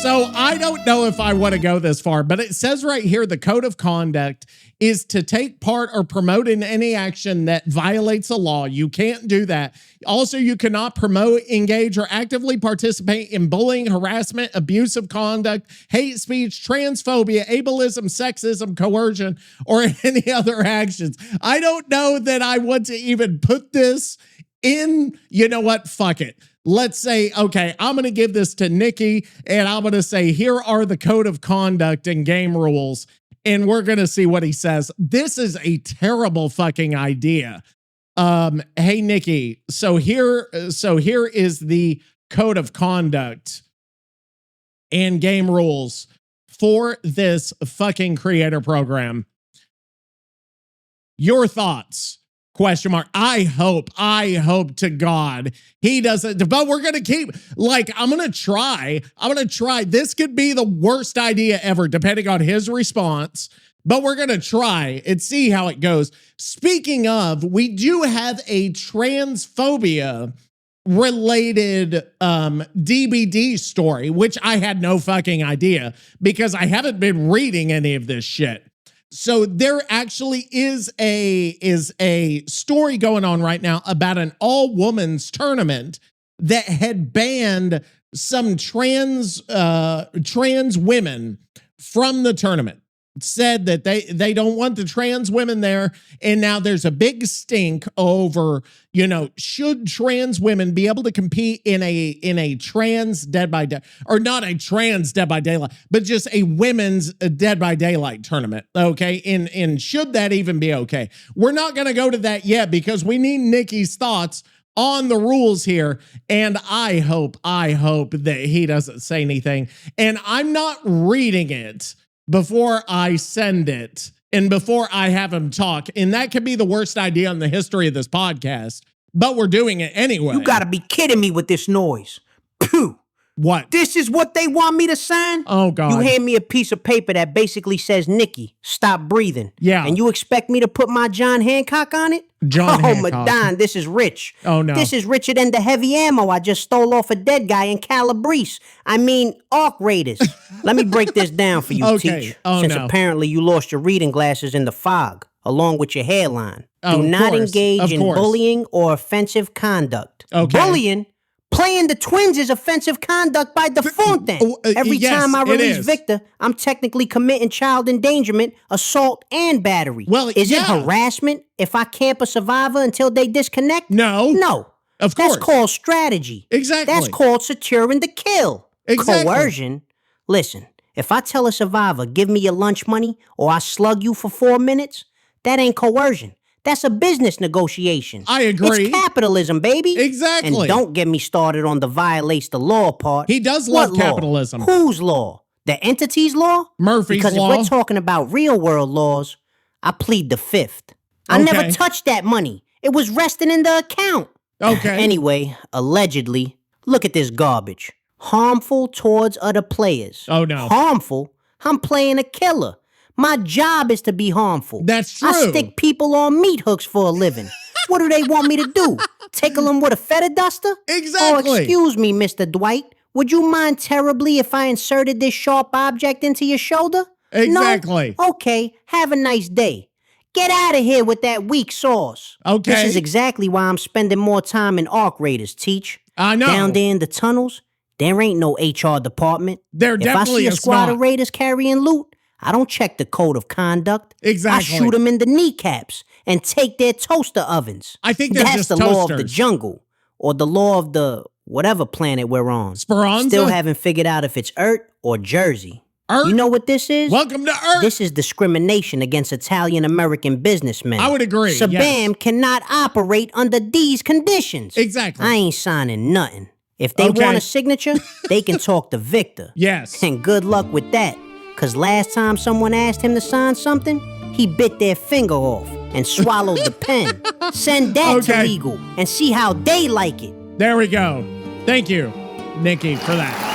So I don't know if I want to go this far, but it says right here, the code of conduct is to take part or promote in any action that violates a law. You can't do that. Also, you cannot promote, engage, or actively participate in bullying, harassment, abusive conduct, hate speech, transphobia, ableism, sexism, coercion, or any other actions. I don't know that I want to even put this in, you know what, fuck it. Let's say, okay, I'm going to give this to Nicky, and I'm going to say, here are the code of conduct and game rules, and we're going to see what he says. This is a terrible fucking idea. Hey, Nicky, so here is the code of conduct and game rules for this fucking creator program. Your thoughts? Question mark. I hope to God he doesn't, but we're going to keep, like, I'm going to try. This could be the worst idea ever, depending on his response, but we're going to try and see how it goes. Speaking of, we do have a transphobia related DBD story, which I had no fucking idea because I haven't been reading any of this shit. So there actually is a story going on right now about an all-women's tournament that had banned some trans women from the tournament. Said that they don't want the trans women there, and now there's a big stink over, you know, should trans women be able to compete in a trans Dead by Day, or not a trans Dead by Daylight, but just a women's Dead by Daylight tournament, okay? And should that even be okay? We're not going to go to that yet because we need Nicky's thoughts on the rules here, and I hope that he doesn't say anything. And I'm not reading it before I send it and before I have him talk. And that could be the worst idea in the history of this podcast, but we're doing it anyway. You gotta be kidding me with this noise. Phew. What? This is what they want me to sign? Oh, God. You hand me a piece of paper that basically says, Nicky, stop breathing. Yeah. And you expect me to put my John Hancock on it? John Hancock. Madon, this is rich. Oh, no. This is richer than the heavy ammo I just stole off a dead guy in Calabrese. I mean, Arc Raiders. Let me break this down for you, Okay. Teach. Oh, Since no. apparently you lost your reading glasses in the fog, along with your hairline. Oh, Do of not course. engage Of in course. bullying or offensive conduct. Okay. Bullying? Playing the twins is offensive conduct by default then. Every yes, time I it release is. Victor, I'm technically committing child endangerment, assault, and battery. Well, is yeah. it harassment if I camp a survivor until they disconnect? No. No. Of course. That's called strategy. Exactly. That's called securing the kill. Exactly. Coercion. Listen, if I tell a survivor, give me your lunch money, or I slug you for 4 minutes, that ain't coercion. That's a business negotiation. I agree. It's capitalism, baby. Exactly. And don't get me started on the violates the law part. He does What love law? capitalism. Whose law? The entity's law? Murphy's because law. Because if we're talking about real world laws, I plead the fifth. I Okay. never touched that money. It was resting in the account. Okay. Anyway, allegedly, look at this garbage. Harmful towards other players. Oh, no. Harmful? I'm playing a killer. My job is to be harmful. That's true. I stick people on meat hooks for a living. What do they want me to do? Tickle them with a feather duster? Exactly. Oh, excuse me, Mr. Dwight. Would you mind terribly if I inserted this sharp object into your shoulder? Exactly. No? Okay, have a nice day. Get out of here with that weak sauce. Okay. This is exactly why I'm spending more time in Arc Raiders, Teach. I know. Down there in the tunnels, there ain't no HR department. There definitely if I see a is squad not. of raiders carrying loot, I don't check the code of conduct. Exactly. I shoot them in the kneecaps and take their toaster ovens. I think they're That's just the law of the toasters. jungle, or the law of the whatever planet we're on. Speranza? Still haven't figured out if it's Earth or Jersey. Earth? You know what this is? Welcome to Earth. This is discrimination against Italian-American businessmen. I would agree, SABAM yes. cannot operate under these conditions. Exactly. I ain't signing nothing. If they Okay. want a signature, they can talk to Victor. Yes. And good luck with that. Because last time someone asked him to sign something, he bit their finger off and swallowed the pen. Send that to Okay. legal and see how they like it. There we go. Thank you, Nicky, for that.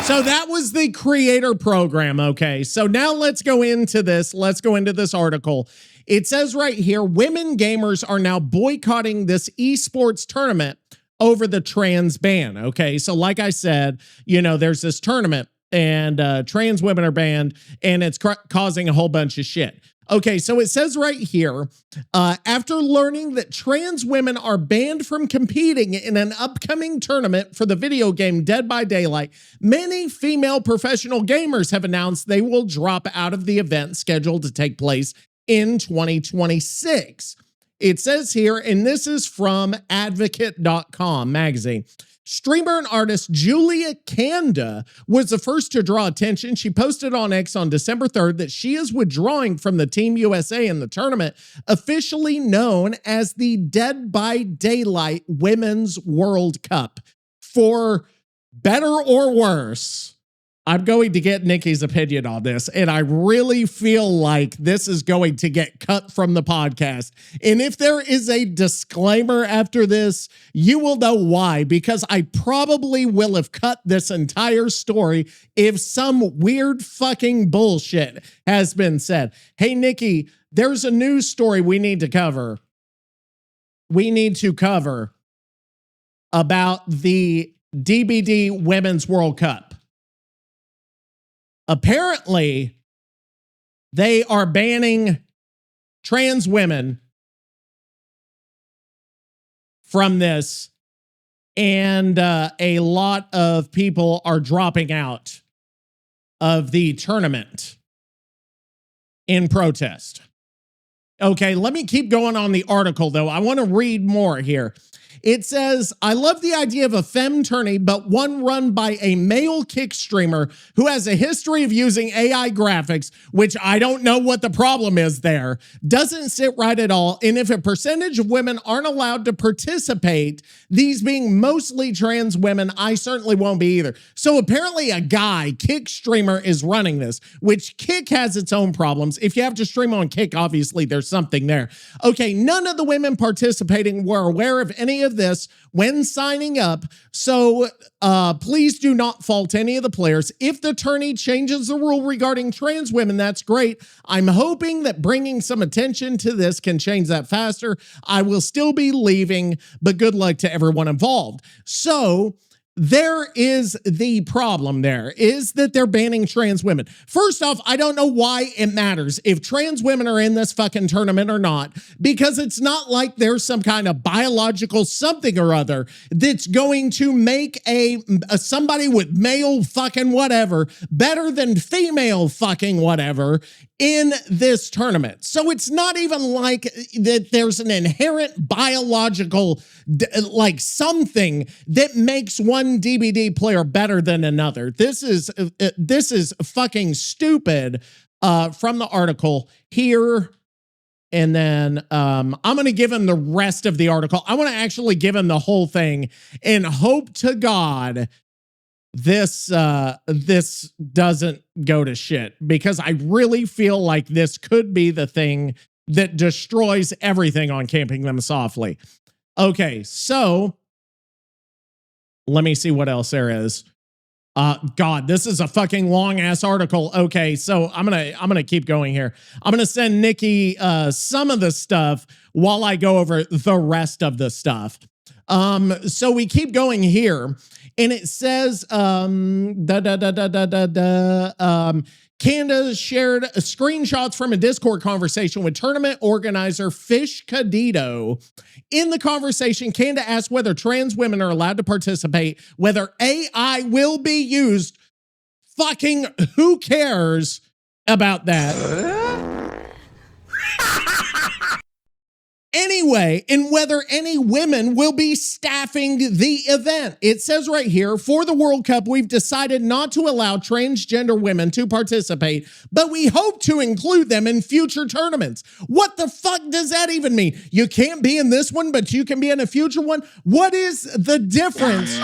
So that was the creator program, okay? So now let's go into this. Let's go into this article. It says right here, women gamers are now boycotting this esports tournament over the trans ban, okay? So like I said, you know, there's this tournament and trans women are banned and it's causing a whole bunch of shit. Okay, so it says right here, after learning that trans women are banned from competing in an upcoming tournament for the video game Dead by Daylight, many female professional gamers have announced they will drop out of the event scheduled to take place in 2026. It says here, and this is from advocate.com magazine. Streamer and artist Julia Kanda was the first to draw attention. She posted on X on December 3rd that she is withdrawing from the Team USA in the tournament, officially known as the Dead by Daylight Women's World Cup. For better or worse, I'm going to get Nicky's opinion on this, and I really feel like this is going to get cut from the podcast. And if there is a disclaimer after this, you will know why, because I probably will have cut this entire story if some weird fucking bullshit has been said. Hey, Nicky, there's a news story we need to cover. We need to cover about the DBD Women's World Cup. Apparently, they are banning trans women from this, and a lot of people are dropping out of the tournament in protest. Okay, let me keep going on the article, though. I want to read more here. It says, I love the idea of a femme tourney, but one run by a male kick streamer who has a history of using AI graphics, which I don't know what the problem is there. Doesn't sit right at all. And if a percentage of women aren't allowed to participate, these being mostly trans women, I certainly won't be either. So apparently a guy, Kick streamer, is running this, which Kick has its own problems. If you have to stream on Kick, obviously there's something there. Okay, none of the women participating were aware of any of this when signing up, so please do not fault any of the players. If the tourney changes the rule regarding trans women, that's great. I'm hoping that bringing some attention to this can change that faster. I will still be leaving, but good luck to everyone involved. So there is the problem there, is that they're banning trans women. First off, I don't know why it matters if trans women are in this fucking tournament or not, because it's not like there's some kind of biological something or other that's going to make a somebody with male fucking whatever better than female fucking whatever in this tournament. So it's not even like that there's an inherent biological like something that makes one DBD player better than another. This is fucking stupid from the article here. And then I'm going to give him the rest of the article. I want to actually give him the whole thing and hope to God this doesn't go to shit, because I really feel like this could be the thing that destroys everything on Camping Them Softly. Okay, so let me see what else there is. God, this is a fucking long ass article. Okay, so I'm gonna keep going here. I'm gonna send Nicky some of the stuff while I go over the rest of the stuff. So we keep going here, and it says, Candace shared screenshots from a Discord conversation with tournament organizer Fish Cadito. In the conversation, Candace asked whether trans women are allowed to participate, whether AI will be used. Fucking who cares about that? Anyway, and whether any women will be staffing the event. It says right here, for the World Cup, we've decided not to allow transgender women to participate, but we hope to include them in future tournaments. What the fuck does that even mean? You can't be in this one, but you can be in a future one? What is the difference?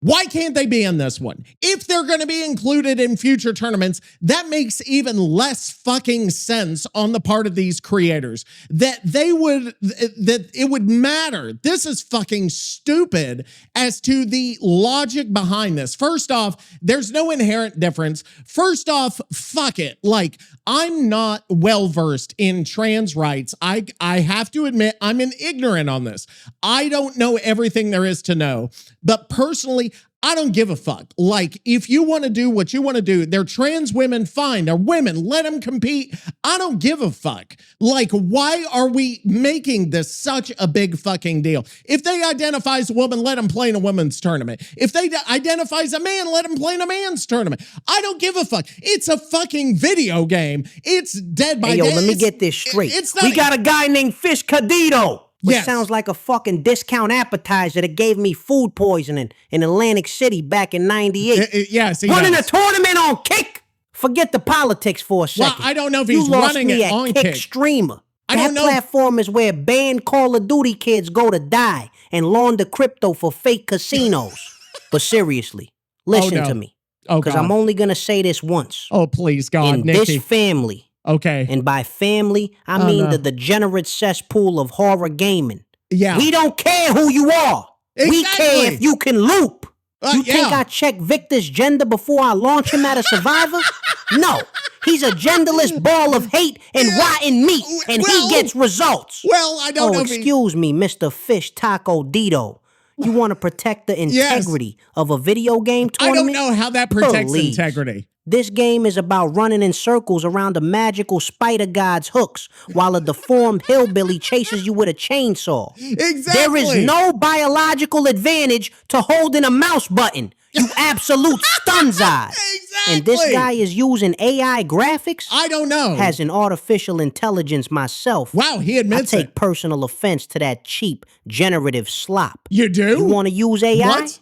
Why can't they be in this one? If they're going to be included in future tournaments, that makes even less fucking sense on the part of these creators. That it would matter. This is fucking stupid as to the logic behind this. First off, there's no inherent difference. First off, fuck it. Like, I'm not well-versed in trans rights. I have to admit, I'm an ignorant on this. I don't know everything there is to know. But personally, I don't give a fuck. Like, if you want to do what you want to do, they're trans women, fine. They're women, let them compete. I don't give a fuck. Like, why are we making this such a big fucking deal? If they identify as a woman, let them play in a women's tournament. If they identify as a man, let them play in a man's tournament. I don't give a fuck. It's a fucking video game. It's Dead by Day. Hey, yo, let me get this straight. We got a guy named Fish Cadito. Which sounds like a fucking discount appetizer that gave me food poisoning in Atlantic City back in '98. Yes, running a tournament on Kick. Forget the politics for a second. Well, I don't know if he's running it on Kick. Streamer. I don't know. That platform is where banned Call of Duty kids go to die and launder crypto for fake casinos. But seriously, listen to me. Because I'm only going to say this once. Oh, please, God, in Nicky. this family. Okay. And by family, I mean the degenerate cesspool of horror gaming. Yeah. We don't care who you are. Exactly. We care if you can loop. You think I check Victor's gender before I launch him at a Survivor? No. He's a genderless ball of hate and rotten meat, and he gets results. Well, I don't know. Excuse me, Mr. Fish Taco Dito. You want to protect the integrity of a video game tournament? I don't know how that protects integrity. This game is about running in circles around the magical spider god's hooks while a deformed hillbilly chases you with a chainsaw. Exactly. There is no biological advantage to holding a mouse button. You absolute stunzai. Exactly. And this guy is using AI graphics? I don't know. Has an artificial intelligence myself. Wow, he admits I take it. personal offense to that cheap, generative slop. You do? You want to use AI? What?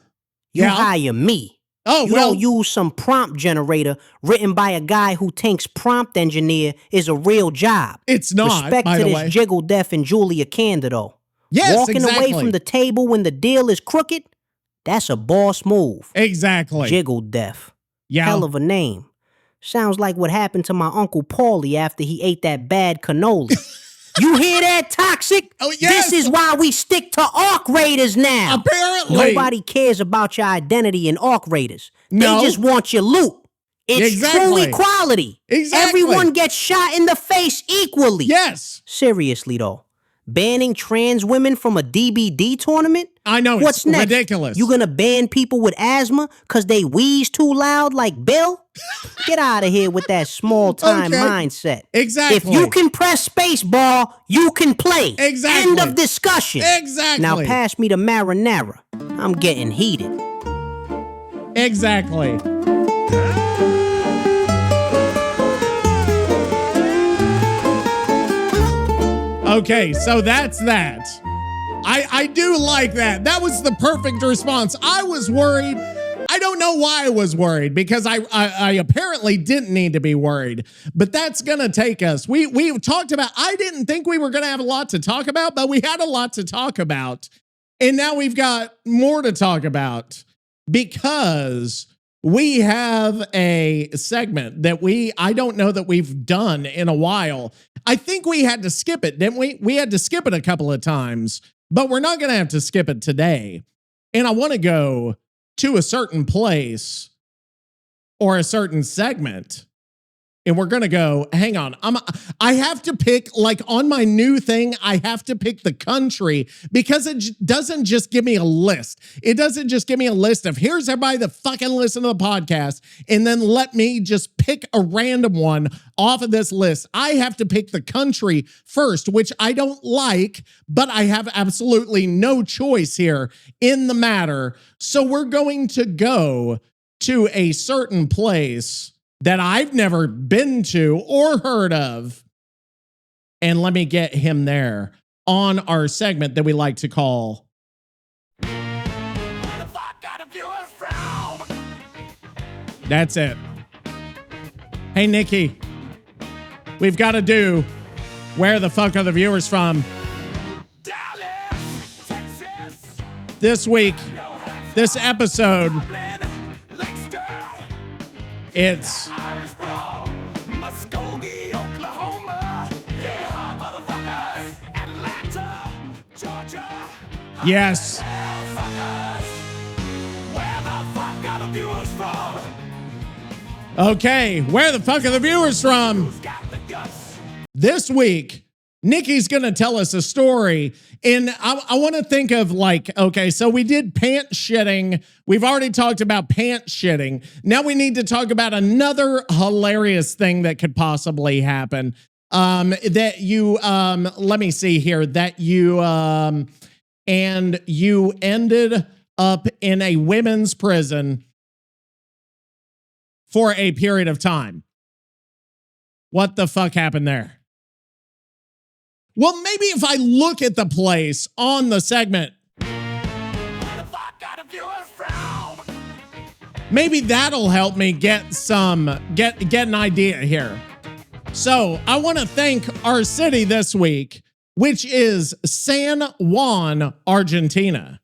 You Yeah. hire me. Oh, You well. don't use some prompt generator written by a guy who thinks prompt engineer is a real job. It's not, Respect by to the this way. Jiggle Deaf and Julia Candido. Yes, Walking exactly. away from the table when the deal is crooked, that's a boss move. Exactly. Jiggle Deaf. Yeah. Hell of a name. Sounds like what happened to my Uncle Paulie after he ate that bad cannoli. You hear that, Toxic? Oh, yes. This is why we stick to ARC Raiders now. Apparently. Nobody cares about your identity in ARC Raiders. No. They just want your loot. It's Exactly. true equality. Exactly. Everyone gets shot in the face equally. Yes. Seriously, though. Banning trans women from a DBD tournament? I know. What's It's next? ridiculous. You gonna ban people with asthma because they wheeze too loud like Bill? Get out of here with that small-time Okay. mindset. Exactly. If you can press spacebar, you can play. Exactly. End of discussion. Exactly. Now pass me the marinara. I'm getting heated. Exactly. Okay, so that's that. I do like that. That was the perfect response. I was worried. I don't know why I was worried, because I apparently didn't need to be worried. But that's gonna take us. We've talked about. I didn't think we were gonna have a lot to talk about, but we had a lot to talk about, and now we've got more to talk about because we have a segment that I don't know that we've done in a while. I think we had to skip it, didn't we? We had to skip it a couple of times, but we're not going to have to skip it today. And I want to go to a certain place or a certain segment. And we're going to go, hang on. I have to pick, like on my new thing, I have to pick the country because it doesn't just give me a list. It doesn't just give me a list of here's everybody that fucking listen to the podcast and then let me just pick a random one off of this list. I have to pick the country first, which I don't like, but I have absolutely no choice here in the matter. So we're going to go to a certain place that I've never been to or heard of. And let me get him there on our segment that we like to call That's it. Hey, Nicky, we've got to do Where the Fuck Are the Viewers From? Dallas, Texas, This week, this episode, it's Muskogee, Oklahoma, yeah, motherfuckers, Atlanta, Georgia, yes. motherfuckers. Where the fuck are the viewers from? Okay, where the fuck are the viewers from? Who's got the guts? This week, Nicky's going to tell us a story. And I want to think of like, okay, so we did pant shitting. We've already talked about pant shitting. Now we need to talk about another hilarious thing that could possibly happen. That you, let me see here, that you, and you ended up in a women's prison for a period of time. What the fuck happened there? Well, maybe if I look at the place on the segment, Where the fuck are the viewers from? maybe that'll help me get an idea here. So I want to thank our city this week, which is San Juan, Argentina.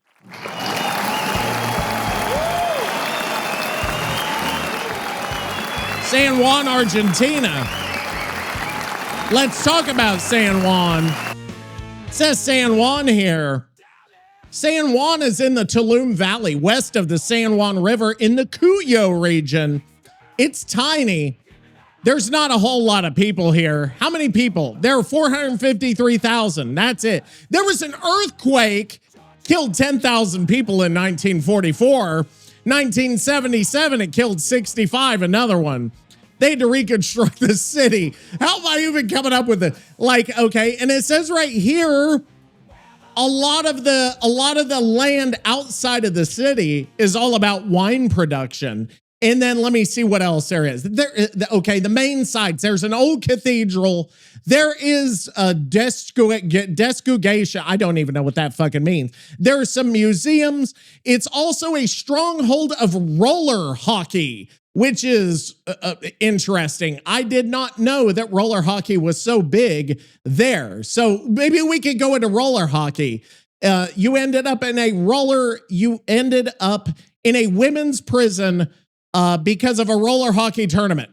San Juan, Argentina. Let's talk about San Juan. It says San Juan here. San Juan is in the Tulum Valley, west of the San Juan River in the Cuyo region. It's tiny. There's not a whole lot of people here. How many people? There are 453,000. That's it. There was an earthquake, killed 10,000 people in 1944. 1977, it killed 65, another one. They had to reconstruct the city. How am I even coming up with it? Like, okay, and it says right here, a lot of the land outside of the city is all about wine production. And then let me see what else there is. Okay, the main sites. There's an old cathedral. There is a descugation. I don't even know what that fucking means. There are some museums. It's also a stronghold of roller hockey, which is interesting. I did not know that roller hockey was so big there. So maybe we could go into roller hockey. You ended up in a women's prison because of a roller hockey tournament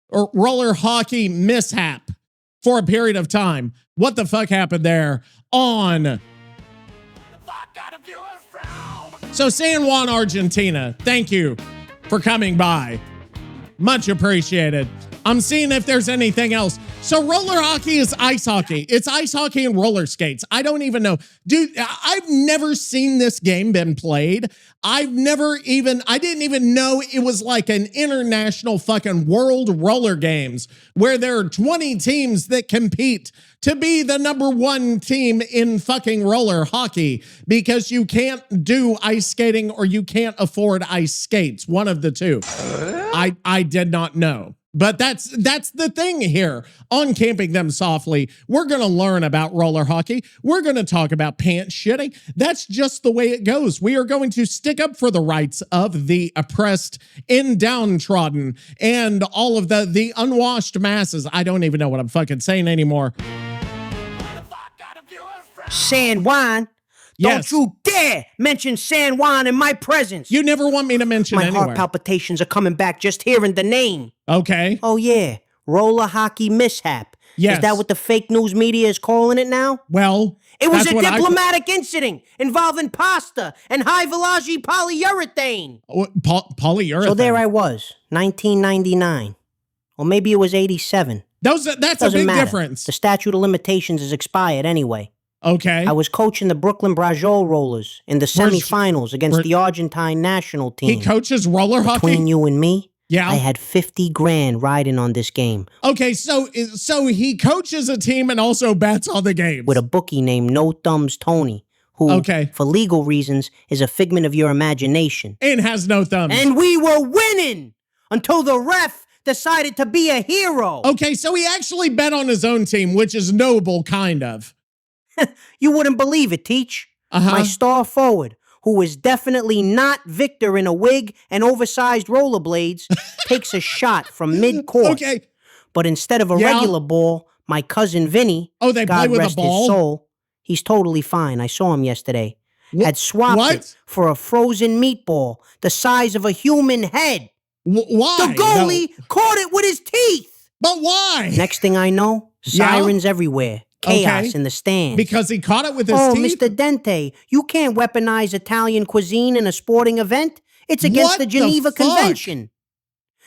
or roller hockey mishap for a period of time. What the fuck happened there on? So San Juan, Argentina, thank you for coming by. Much appreciated. I'm seeing if there's anything else. So roller hockey is ice hockey. It's ice hockey and roller skates. I don't even know. Dude, I've never seen this game been played. I didn't even know it was like an international fucking world roller games where there are 20 teams that compete to be the number one team in fucking roller hockey because you can't do ice skating or you can't afford ice skates. One of the two. I did not know. But that's the thing here on Camping Them Softly. We're going to learn about roller hockey. We're going to talk about pants shitting. That's just the way it goes. We are going to stick up for the rights of the oppressed and downtrodden and all of the unwashed masses. I don't even know what I'm fucking saying anymore. San Juan. Yes. Don't you dare mention San Juan in my presence. You never want me to mention My anywhere. heart palpitations are coming back just hearing the name. Okay. Oh, yeah. Roller hockey mishap. Yes. Is that what the fake news media is calling it now? Well, It was that's a what diplomatic incident involving pasta and high-velocity polyurethane. Polyurethane. So there I was, 1999. Or maybe it was 87. That's a Doesn't big matter. difference. The statute of limitations is expired anyway. Okay. I was coaching the Brooklyn Brajol Rollers in the semifinals against the Argentine national team. He coaches roller hockey? Between you and me, Yeah. I had 50 grand riding on this game. Okay, so he coaches a team and also bets on the games. With a bookie named No Thumbs Tony, who, Okay. for legal reasons, is a figment of your imagination. And has no thumbs. And we were winning until the ref decided to be a hero. Okay, so he actually bet on his own team, which is noble, kind of. You wouldn't believe it, Teach. My star forward, who is definitely not Victor in a wig and oversized rollerblades, takes a shot from mid-court. Okay. But instead of a regular ball, my cousin Vinny, they play God with a rest ball? his soul, he's totally fine. I saw him yesterday. Had swapped it for a frozen meatball the size of a human head. Why? The goalie caught it with his teeth. But why? Next thing I know, sirens everywhere. Chaos in the stands. Because he caught it with his teeth? Mr. Dente, you can't weaponize Italian cuisine in a sporting event. It's against What the Geneva the fuck? Convention.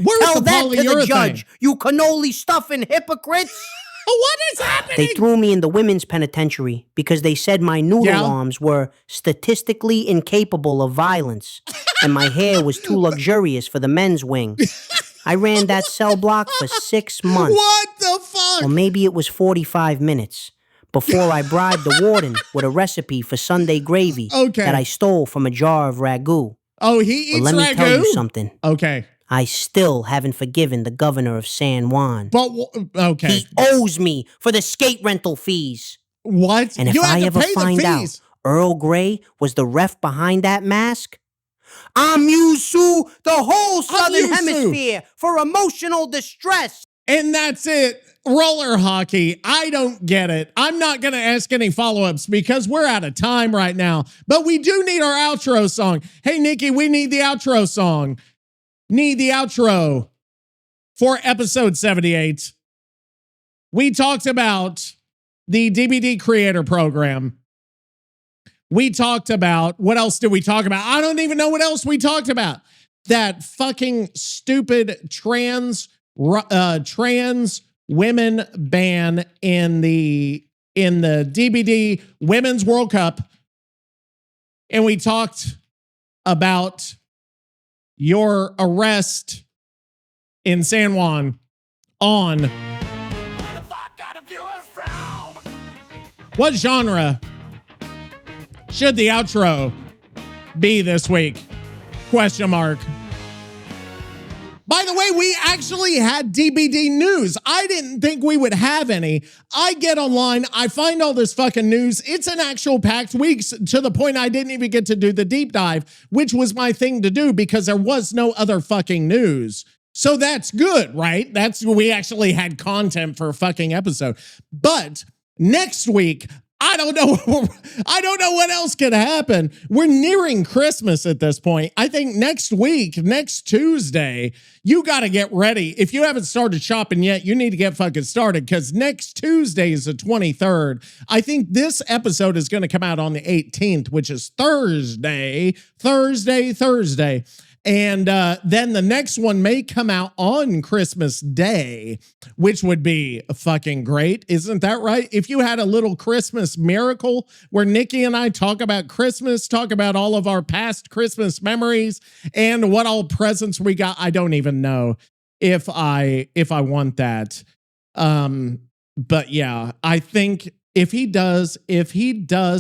Where's Tell the that to the polyurethane? judge, you cannoli stuffing hypocrites. What is happening? They threw me in the women's penitentiary because they said my noodle arms were statistically incapable of violence and my hair was too luxurious for the men's wing. I ran that cell block for 6 months. What the fuck? Or maybe it was 45 minutes before I bribed the warden with a recipe for Sunday gravy that I stole from a jar of ragu. Oh, he eats But let me ragu? tell you something. Okay. I still haven't forgiven the governor of San Juan. But, okay. He owes me for the skate rental fees. What? And if You had I to ever pay the find out fees. Earl Grey was the ref behind that mask, I'm sue the whole Southern Hemisphere for emotional distress. And that's it. Roller hockey. I don't get it. I'm not going to ask any follow-ups because we're out of time right now. But we do need our outro song. Hey, Nicky, we need the outro song. Need the outro for episode 78. We talked about the DVD creator program. We talked about, what else did we talk about? I don't even know what else we talked about. That fucking stupid trans women ban in the DVD Women's World Cup. And we talked about your arrest in San Juan on what genre should the outro be this week? Question mark. By the way, we actually had DBD news. I didn't think we would have any. I get online, I find all this fucking news. It's an actual packed week to the point I didn't even get to do the deep dive, which was my thing to do because there was no other fucking news. So that's good, right? We actually had content for a fucking episode. But next week, I don't know what else could happen. We're nearing Christmas at this point. I think next week, next Tuesday, you got to get ready. If you haven't started shopping yet, you need to get fucking started because next Tuesday is the 23rd. I think this episode is going to come out on the 18th, which is Thursday. And then the next one may come out on Christmas Day, which would be fucking great. Isn't that right? If you had a little Christmas miracle where Nicky and I talk about Christmas, talk about all of our past Christmas memories and what all presents we got, I don't even know if I want that. But yeah, I think if he does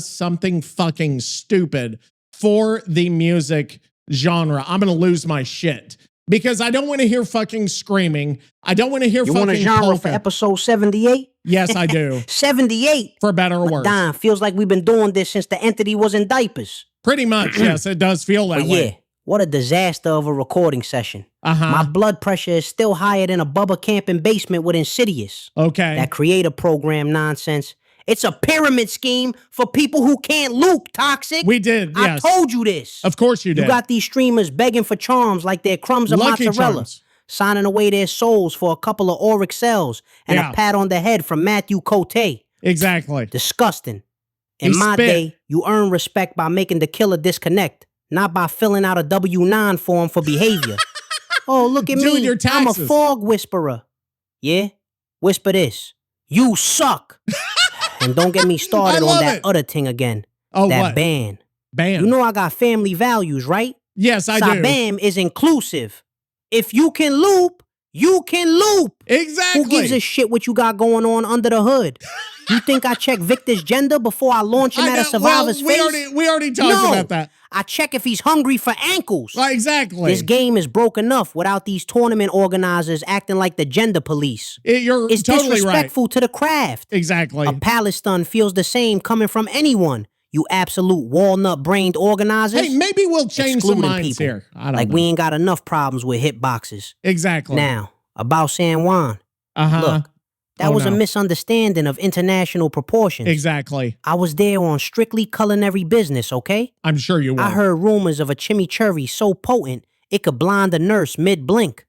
something fucking stupid for the music genre, I'm gonna lose my shit because I don't want to hear fucking screaming. I don't want to hear. You fucking want a genre polka for episode 78? Yes, I do. 78 for better or worse. Damn, feels like we've been doing this since the entity was in diapers. Pretty much, yes, it does feel that way. Yeah, what a disaster of a recording session. My blood pressure is still higher than a Bubba camping basement with Insidious. Okay, that creator program nonsense. It's a pyramid scheme for people who can't loop, Toxic. We did, yes. I told you this. Of course you did. You got these streamers begging for charms like they're crumbs of Lucky mozzarella, charms. signing away their souls for a couple of auric cells and a pat on the head from Matthew Cote. Exactly. Disgusting. In my day, you earn respect by making the killer disconnect, not by filling out a W-9 form for behavior. Oh, look at me. Your taxes. I'm a fog whisperer. Yeah? Whisper this. You suck. And don't get me started on that other thing again. Oh, that what? ban. Ban. You know I got family values, right? Yes, I do. SABAM is inclusive. If you can loop, you can loop. Exactly. Who gives a shit what you got going on under the hood? You think I check Victor's gender before I launch him at a survivor's face? We already talked about that. I check if he's hungry for ankles. Right, exactly. This game is broke enough without these tournament organizers acting like the gender police. It's totally disrespectful right. to the craft. Exactly. A palace stun feels the same coming from anyone. You absolute walnut-brained organizers. Hey, maybe we'll change some minds here. I don't know. We ain't got enough problems with hitboxes. Exactly. Now, about San Juan. Look, that was a misunderstanding of international proportions. Exactly. I was there on strictly culinary business, okay? I'm sure you were. I heard rumors of a chimichurri so potent it could blind a nurse mid-blink.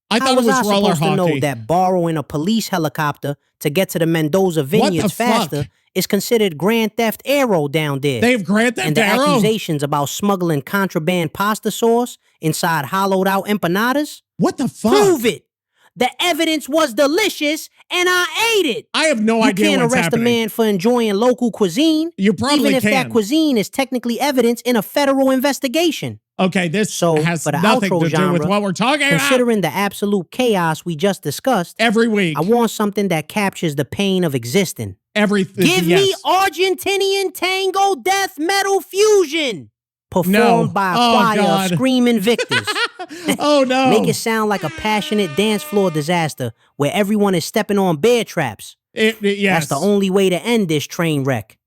I thought it was roller hockey. How was I supposed to know that borrowing a police helicopter to get to the Mendoza vineyards faster is considered Grand Theft Aero down there? They have Grand Theft Aero? And the accusations about smuggling contraband pasta sauce inside hollowed-out empanadas? What the fuck? Prove it! The evidence was delicious, and I ate it. I have no idea what's happening. You can't arrest a man for enjoying local cuisine. You probably even if that cuisine is technically evidence in a federal investigation. Okay, this has nothing to do with what we're talking about. Considering the absolute chaos we just discussed, every week, I want something that captures the pain of existing. Everything. Give me Argentinian tango death metal fusion. Performed by a choir of screaming victors. Oh, no. Make it sound like a passionate dance floor disaster where everyone is stepping on bear traps. Yes. That's the only way to end this train wreck.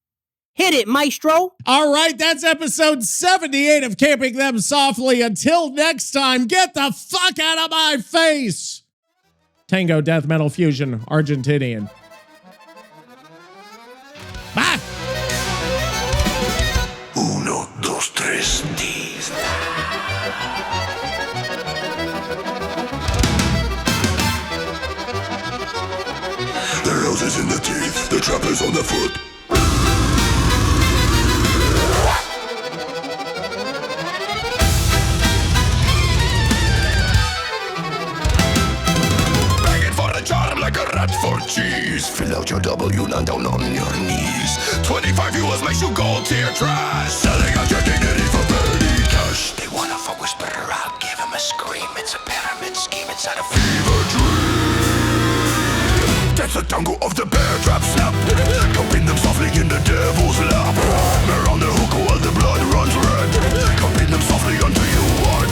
Hit it, maestro. All right, that's episode 78 of Camping Them Softly. Until next time, get the fuck out of my face. Tango Death Metal Fusion, Argentinian. Bye. 1, 2, 3, tease. The rose is in the teeth, the trap is on the foot. Begging for a charm like a rat for cheese. Fill out your W, land down on your knees. 25 viewers makes you gold tier trash. Selling out your dignity for petty cash. They wanna fuck whisperer, I'll give him a scream. It's a pyramid scheme inside a fever dream. That's the tango of the bear trap snap. Cupping them softly in the devil's lap. Around the hook while the blood runs red. Cupping them softly until you are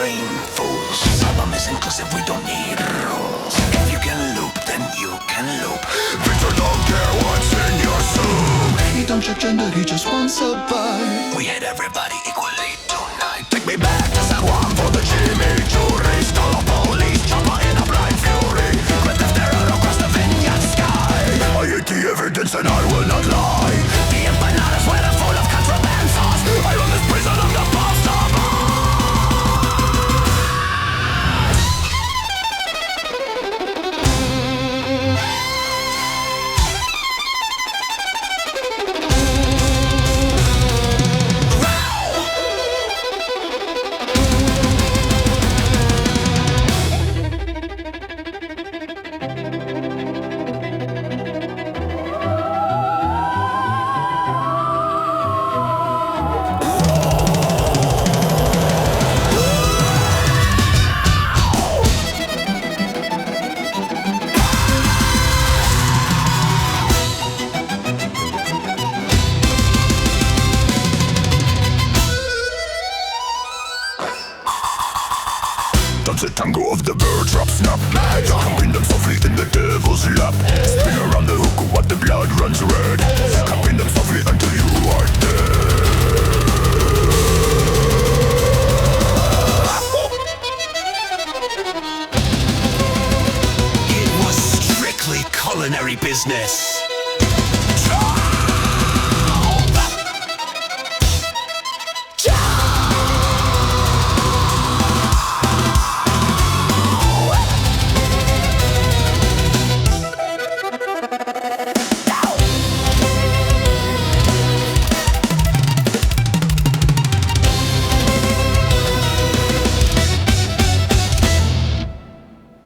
brain, fools. SABAM is inclusive, we don't need rules. If you can loop, then you can loop. Victor don't care what's in your soup. He don't check gender, he just wants a bite. We hate everybody equally tonight. Take me back to San Juan for the chimichurri. Stall of police, chopper in a blind fury. With the terror across the vineyard sky. I hate the evidence and I will not lie. The empanadas were full of contraband sauce. I run this prison of the pasta bar. Dance a tango of the bird trap snap. Combine them softly in the devil's lap. Spin around the hook while the blood runs red. Combine them softly until you are dead. It was strictly culinary business.